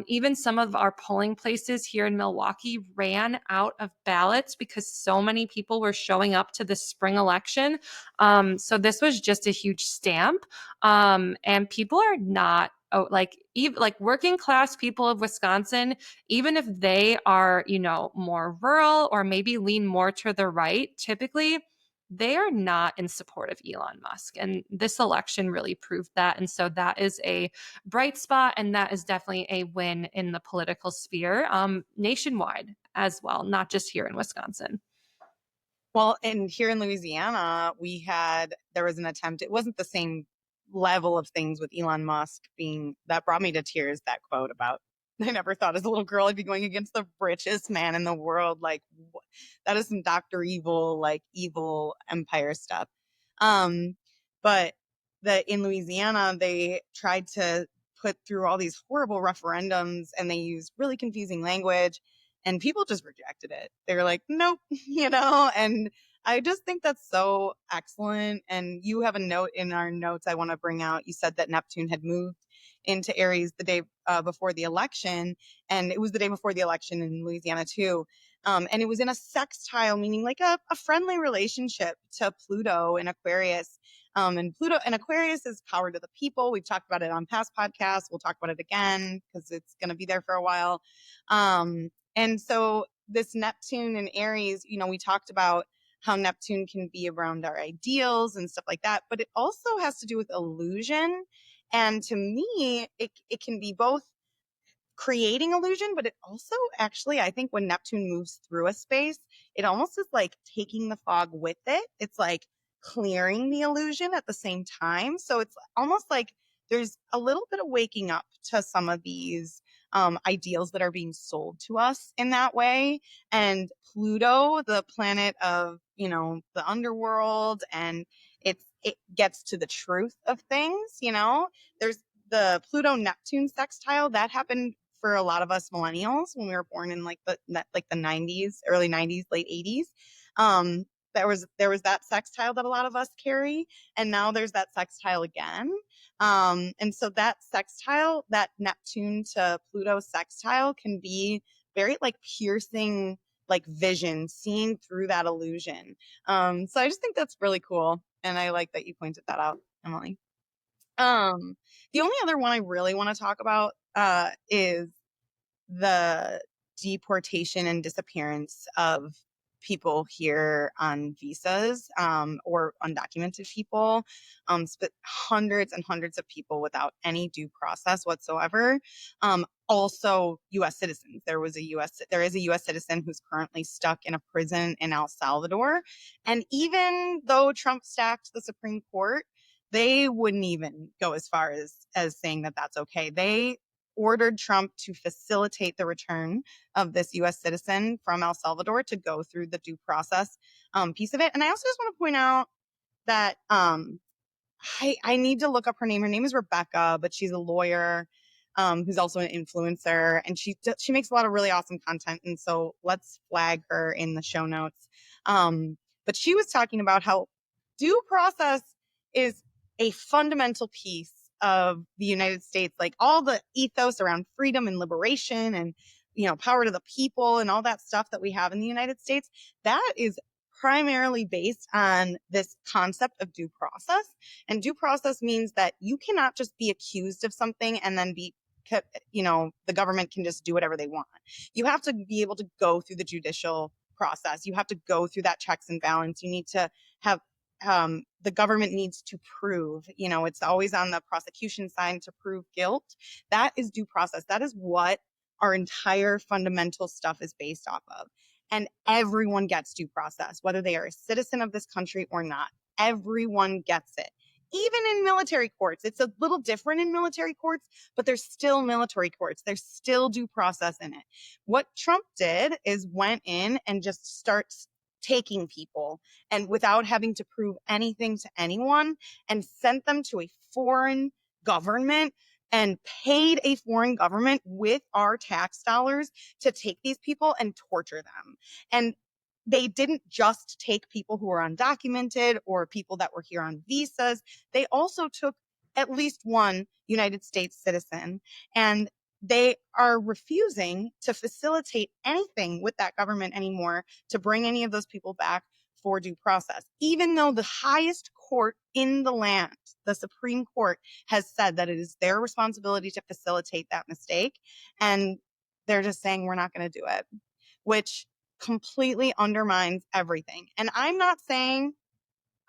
Even some of our polling places here in Milwaukee ran out of ballots because so many people were showing up to the spring election. So this was just a huge stamp. And people are not even like working class people of Wisconsin, even if they are, more rural or maybe lean more to the right, typically they are not in support of Elon Musk. And this election really proved that. And so that is a bright spot. And that is definitely a win in the political sphere, nationwide as well, not just here in Wisconsin. Well, and here in Louisiana, there was an attempt. It wasn't the same level of things with Elon Musk that brought me to tears, that quote about, I never thought as a little girl I'd be going against the richest man in the world. Like, that is some Dr. Evil, like evil empire stuff. But in Louisiana, they tried to put through all these horrible referendums and they used really confusing language. And people just rejected it. They were like, nope, and I just think that's so excellent. And you have a note in our notes I want to bring out. You said that Neptune had moved into Aries the day before the election. And it was the day before the election in Louisiana too. And it was in a sextile, meaning like a friendly relationship to Pluto in Aquarius. And Pluto and Aquarius is power to the people. We've talked about it on past podcasts. We'll talk about it again because it's going to be there for a while. And so this Neptune and Aries, we talked about how Neptune can be around our ideals and stuff like that, but it also has to do with illusion. And to me, it can be both creating illusion, but it also actually, I think when Neptune moves through a space, it almost is like taking the fog with it. It's like clearing the illusion at the same time. So it's almost like there's a little bit of waking up to some of these ideals that are being sold to us in that way. And Pluto, the planet of, the underworld, and it gets to the truth of things, there's the Pluto-Neptune sextile that happened for a lot of us millennials when we were born in like the 90s, early 90s, late 80s. There was that sextile that a lot of us carry, and now there's that sextile again. And so that sextile, that Neptune to Pluto sextile, can be very like piercing, like vision, seeing through that illusion. So I just think that's really cool, and I like that you pointed that out, Emily. The only other one I really want to talk about is the deportation and disappearance of people here on visas or undocumented people, but hundreds and hundreds of people without any due process whatsoever. Also U.S. citizens. There is a U.S. citizen who's currently stuck in a prison in El Salvador. And even though Trump stacked the Supreme Court, they wouldn't even go as far as saying that that's okay. They ordered Trump to facilitate the return of this U.S. citizen from El Salvador to go through the due process piece of it. And I also just want to point out that I need to look up her name. Her name is Rebecca, but she's a lawyer who's also an influencer, and she makes a lot of really awesome content. And so let's flag her in the show notes. But she was talking about how due process is a fundamental piece of the United States, like all the ethos around freedom and liberation and, you know, power to the people and all that stuff that we have in the United States, that is primarily based on this concept of due process. And due process means that you cannot just be accused of something and then be, you know, the government can just do whatever they want. You have to be able to go through the judicial process. You have to go through that checks and balance. You need to have, the government needs to prove, you know, it's always on the prosecution side to prove guilt. That is due process. That is what our entire fundamental stuff is based off of. And everyone gets due process, whether they are a citizen of this country or not. Everyone gets it. Even in military courts, it's a little different in military courts, but there's still military courts. There's still due process in it. What Trump did is went in and just starts taking people and without having to prove anything to anyone and sent them to a foreign government and paid a foreign government with our tax dollars to take these people and torture them. And they didn't just take people who were undocumented or people that were here on visas. They also took at least one United States citizen, and they are refusing to facilitate anything with that government anymore to bring any of those people back for due process, even though the highest court in the land, the Supreme Court, has said that it is their responsibility to facilitate that mistake. And they're just saying, we're not going to do it, which completely undermines everything. And I'm not saying,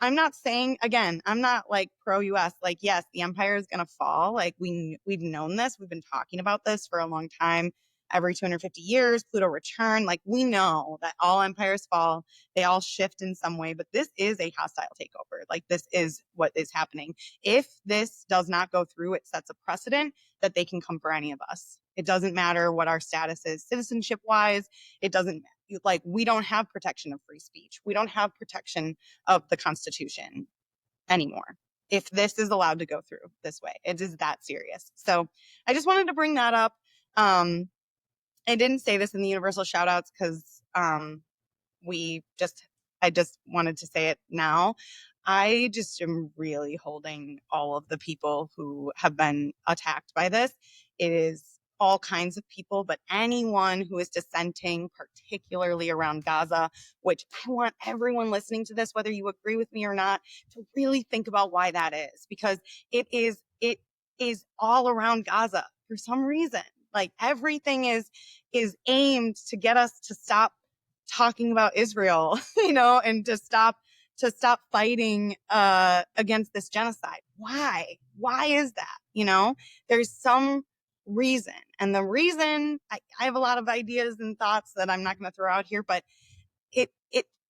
again, I'm not like pro-US, like, yes, the empire is going to fall. Like we've known this. We've been talking about this for a long time. Every 250 years, Pluto return. Like we know that all empires fall. They all shift in some way, but this is a hostile takeover. Like this is what is happening. If this does not go through, it sets a precedent that they can come for any of us. It doesn't matter what our status is citizenship wise. It doesn't, like, we don't have protection of free speech. We don't have protection of the Constitution anymore if this is allowed to go through this way. It is that serious. So I just wanted to bring that up. I didn't say this in the universal shout outs because I just wanted to say it now. I just am really holding all of the people who have been attacked by this. It is all kinds of people, but anyone who is dissenting, particularly around Gaza, which I want everyone listening to this, whether you agree with me or not, to really think about why that is, because it is all around Gaza for some reason. Like everything is aimed to get us to stop talking about Israel, you know, and to stop fighting against this genocide. Why is that? You know, there's some reason. And the reason, I have a lot of ideas and thoughts that I'm not going to throw out here, but it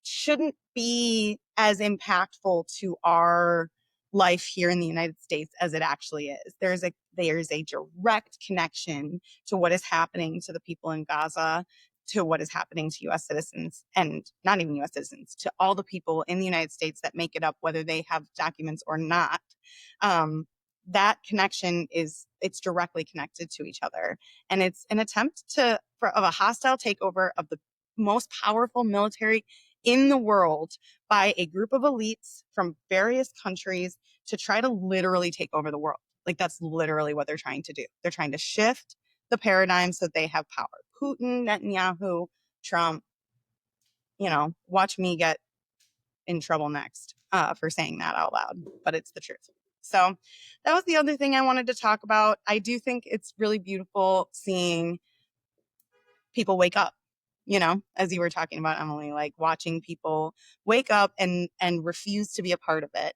shouldn't be as impactful to our life here in the United States as it actually is. There's a direct connection to what is happening to the people in Gaza, to what is happening to U.S. citizens, and not even U.S. citizens, to all the people in the United States that make it up, whether they have documents or not. That connection it's directly connected to each other. And it's an attempt of a hostile takeover of the most powerful military in the world by a group of elites from various countries to try to literally take over the world. Like that's literally what they're trying to do. They're trying to shift the paradigm so that they have power. Putin, Netanyahu, Trump, you know, watch me get in trouble next for saying that out loud, but it's the truth. So that was the other thing I wanted to talk about. I do think it's really beautiful seeing people wake up, you know, as you were talking about, Emily, like watching people wake up and refuse to be a part of it.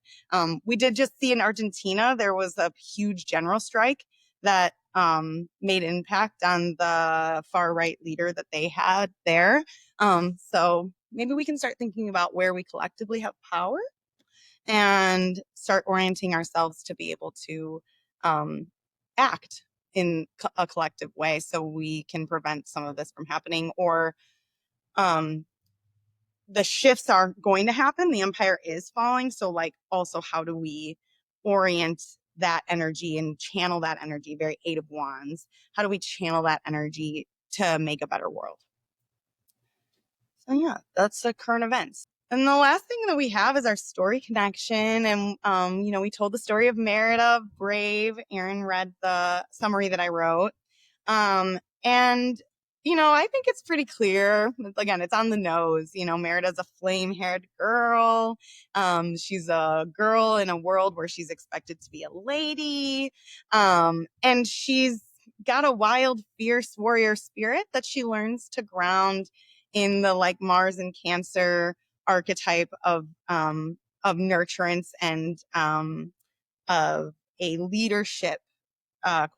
We did just see in Argentina, there was a huge general strike that made impact on the far right leader that they had there. So maybe we can start thinking about where we collectively have power and start orienting ourselves to be able to act in a collective way so we can prevent some of this from happening. Or the shifts are going to happen. The empire is falling. So like also how do we orient that energy and channel that energy? Very Eight of Wands. How do we channel that energy to make a better world? So yeah, that's the current events. And the last thing that we have is our story connection. And, we told the story of Merida, Brave. Aryn read the summary that I wrote. And, I think it's pretty clear. Again, it's on the nose. Merida's a flame-haired girl. She's a girl in a world where she's expected to be a lady. And she's got a wild, fierce warrior spirit that she learns to ground in the like Mars and Cancer archetype of nurturance and of a leadership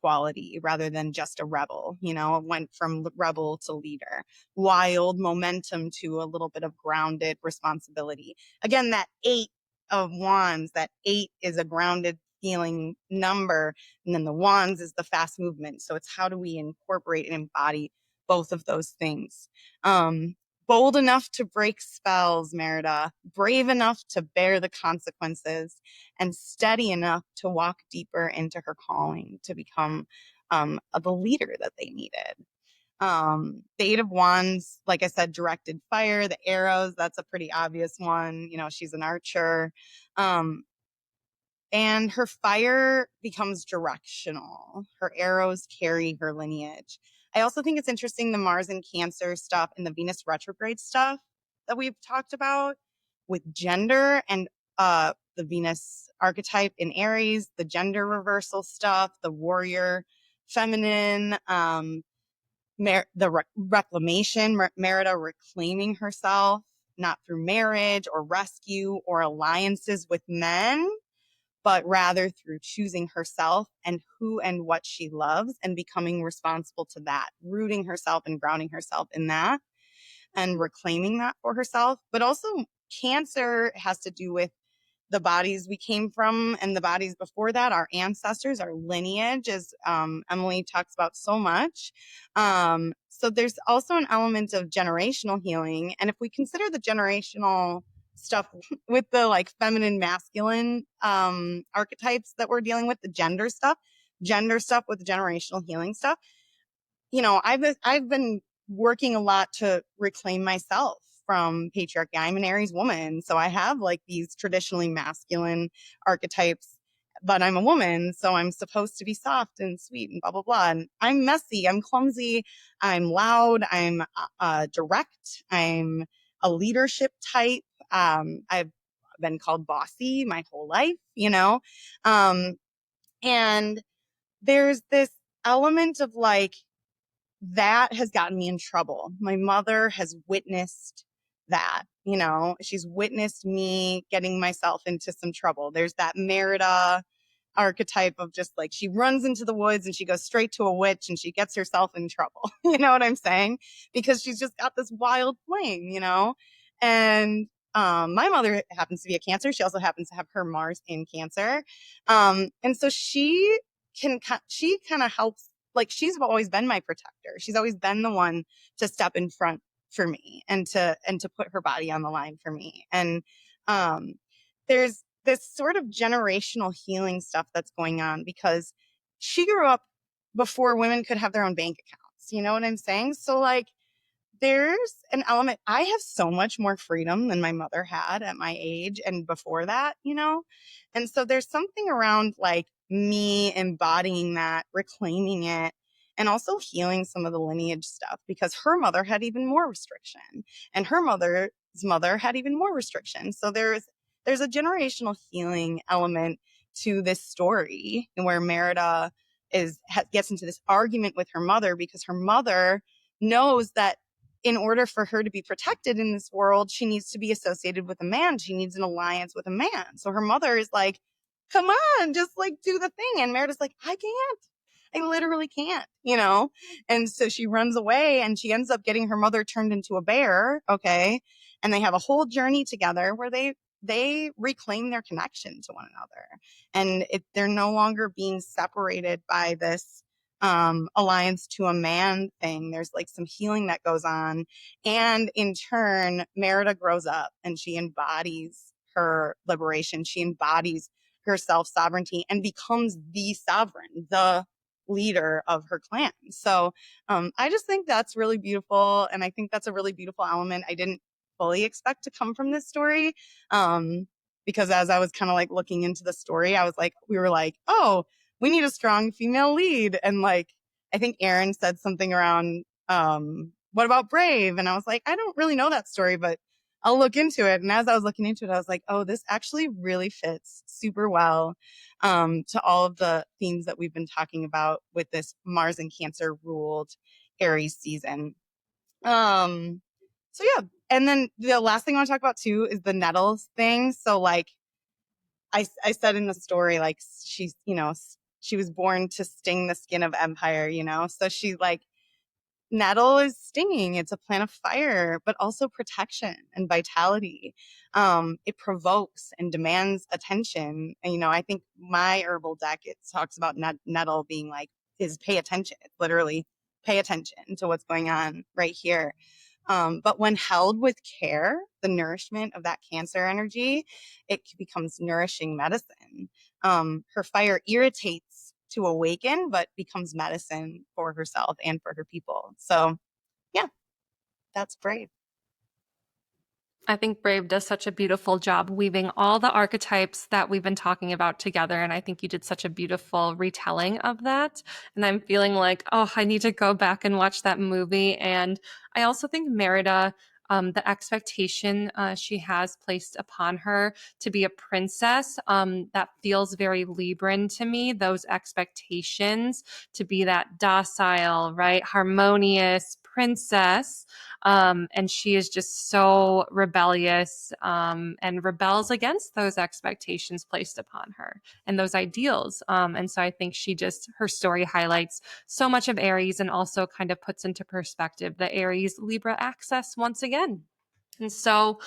quality rather than just a rebel. It went from rebel to leader, wild momentum to a little bit of grounded responsibility. Again, that 8 of Wands, that 8 is a grounded feeling number. And then the Wands is the fast movement. So it's how do we incorporate and embody both of those things? Bold enough to break spells, Merida, brave enough to bear the consequences, and steady enough to walk deeper into her calling to become the leader that they needed. The 8 of Wands, like I said, directed fire, the arrows, that's a pretty obvious one. She's an archer. And her fire becomes directional. Her arrows carry her lineage. I also think it's interesting the Mars and Cancer stuff and the Venus retrograde stuff that we've talked about with gender and the Venus archetype in Aries, the gender reversal stuff, the warrior feminine, reclamation, Merida reclaiming herself, not through marriage or rescue or alliances with men, but rather through choosing herself and who and what she loves and becoming responsible to that, rooting herself and grounding herself in that and reclaiming that for herself. But also Cancer has to do with the bodies we came from and the bodies before that, our ancestors, our lineage, as Emily talks about so much. So there's also an element of generational healing. And if we consider the generational stuff with the like feminine, masculine archetypes that we're dealing with, the gender stuff with the generational healing stuff, I've been working a lot to reclaim myself from patriarchy. I'm an Aries woman, so I have like these traditionally masculine archetypes, but I'm a woman, so I'm supposed to be soft and sweet and blah, blah, blah. And I'm messy, I'm clumsy, I'm loud, I'm direct, I'm a leadership type. I've been called bossy my whole life, and there's this element of like, that has gotten me in trouble. My mother has witnessed that, she's witnessed me getting myself into some trouble. There's that Merida archetype of just like, she runs into the woods and she goes straight to a witch and she gets herself in trouble. You know what I'm saying? Because she's just got this wild flame, and my mother happens to be a Cancer. She also happens to have her Mars in Cancer. And so she kind of helps, like, she's always been my protector. She's always been the one to step in front for me and to put her body on the line for me. And there's this sort of generational healing stuff that's going on because she grew up before women could have their own bank accounts. You know what I'm saying? So like, there's an element. I have so much more freedom than my mother had at my age and before that, and so there's something around like me embodying that, reclaiming it, and also healing some of the lineage stuff because her mother had even more restriction and her mother's mother had even more restriction. So there's a generational healing element to this story where Merida gets into this argument with her mother because her mother knows that in order for her to be protected in this world, she needs to be associated with a man. She needs an alliance with a man. So her mother is like, come on, just like do the thing. And Merida's like, I can't. I literally can't, And so she runs away and she ends up getting her mother turned into a bear. Okay. And they have a whole journey together where they reclaim their connection to one another. And they're no longer being separated by this alliance to a man thing. There's like some healing that goes on. And in turn, Merida grows up and she embodies her liberation. She embodies her self-sovereignty and becomes the sovereign, the leader of her clan. So I just think that's really beautiful. And I think that's a really beautiful element. I didn't fully expect to come from this story. Because as I was kind of like looking into the story, I was like, we were like, oh, we need a strong female lead. And like, I think Aryn said something around, what about Brave? And I was like, I don't really know that story, but I'll look into it. And as I was looking into it, I was like, oh, this actually really fits super well to all of the themes that we've been talking about with this Mars and Cancer ruled Aries season. So yeah. And then the last thing I want to talk about too is the Nettles thing. So like I said in the story, like she's, she was born to sting the skin of empire, so she like, Nettle is stinging. It's a plant of fire, but also protection and vitality. It provokes and demands attention. And, I think my herbal deck, it talks about Nettle being like, is pay attention. It's literally pay attention to what's going on right here. But when held with care, the nourishment of that Cancer energy, it becomes nourishing medicine. Her fire irritates to awaken, but becomes medicine for herself and for her people. So yeah, that's Brave. I think Brave does such a beautiful job weaving all the archetypes that we've been talking about together. And I think you did such a beautiful retelling of that. And I'm feeling like, oh, I need to go back and watch that movie. And I also think Merida, the expectation she has placed upon her to be a princess, that feels very Libran to me. Those expectations to be that docile, right, harmonious princess. And she is just so rebellious and rebels against those expectations placed upon her and those ideals. And so I think her story highlights so much of Aries and also kind of puts into perspective the Aries-Libra Axis once again. And so,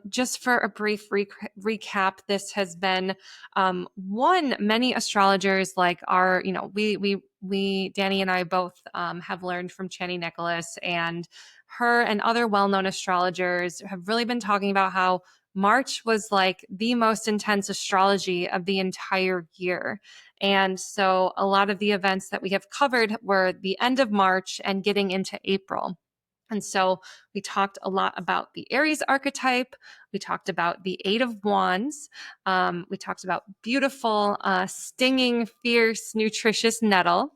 just for a brief recap, this has been many astrologers like Dani and I both have learned from Chani Nicholas, and her and other well-known astrologers have really been talking about how March was like the most intense astrology of the entire year. And so a lot of the events that we have covered were the end of March and getting into April. And so we talked a lot about the Aries archetype. We talked about the Eight of Wands. We talked about beautiful, stinging, fierce, nutritious Nettle.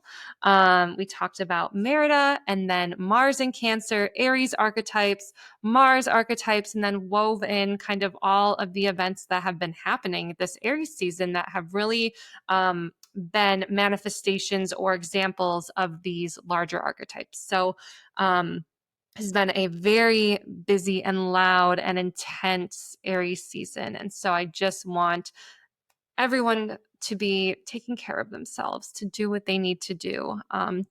We talked about Merida, and then Mars and Cancer, Aries archetypes, Mars archetypes, and then wove in kind of all of the events that have been happening this Aries season that have really been manifestations or examples of these larger archetypes. So, has been a very busy and loud and intense Aries season. And so I just want everyone to be taking care of themselves, to do what they need to do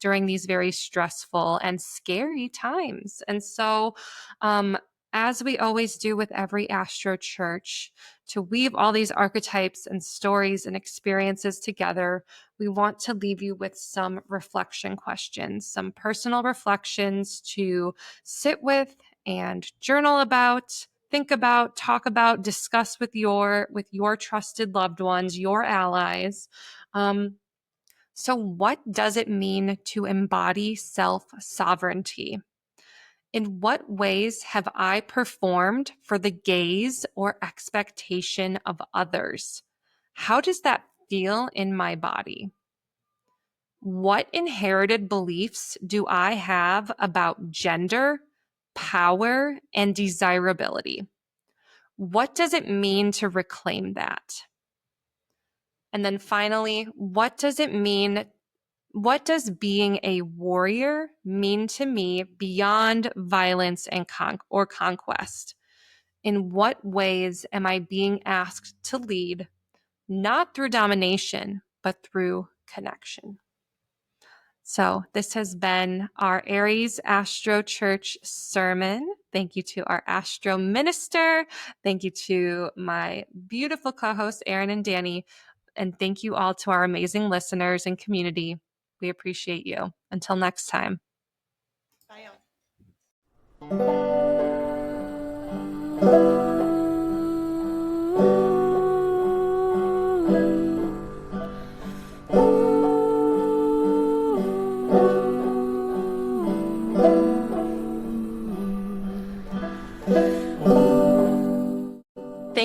during these very stressful and scary times. And so, as we always do with every Astro Church, to weave all these archetypes and stories and experiences together, we want to leave you with some reflection questions, some personal reflections to sit with and journal about, think about, talk about, discuss with your trusted loved ones, your allies. So what does it mean to embody self-sovereignty? In what ways have I performed for the gaze or expectation of others? How does that feel in my body? What inherited beliefs do I have about gender, power, and desirability? What does it mean to reclaim that? And then finally, what does being a warrior mean to me beyond violence and conquest? In what ways am I being asked to lead, not through domination, but through connection? So this has been our Aries Astro Church sermon. Thank you to our Astro Minister. Thank you to my beautiful co-hosts, Aryn and Dani. And thank you all to our amazing listeners and community. We appreciate you. Until next time. Bye, y'all.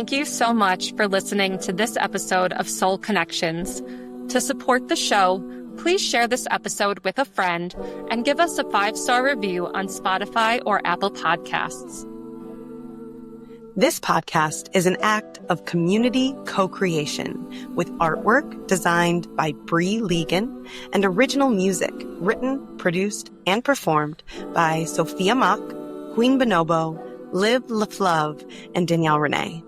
Thank you so much for listening to this episode of Soul Connections. To support the show, please share this episode with a friend and give us a 5-star review on Spotify or Apple Podcasts. This podcast is an act of community co-creation with artwork designed by Bree Legan and original music written, produced, and performed by Sophia Mock, Queen Bonobo, Liv LaFlove, and Danielle Renee.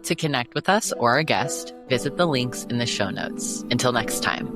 To connect with us or a guest, visit the links in the show notes. Until next time.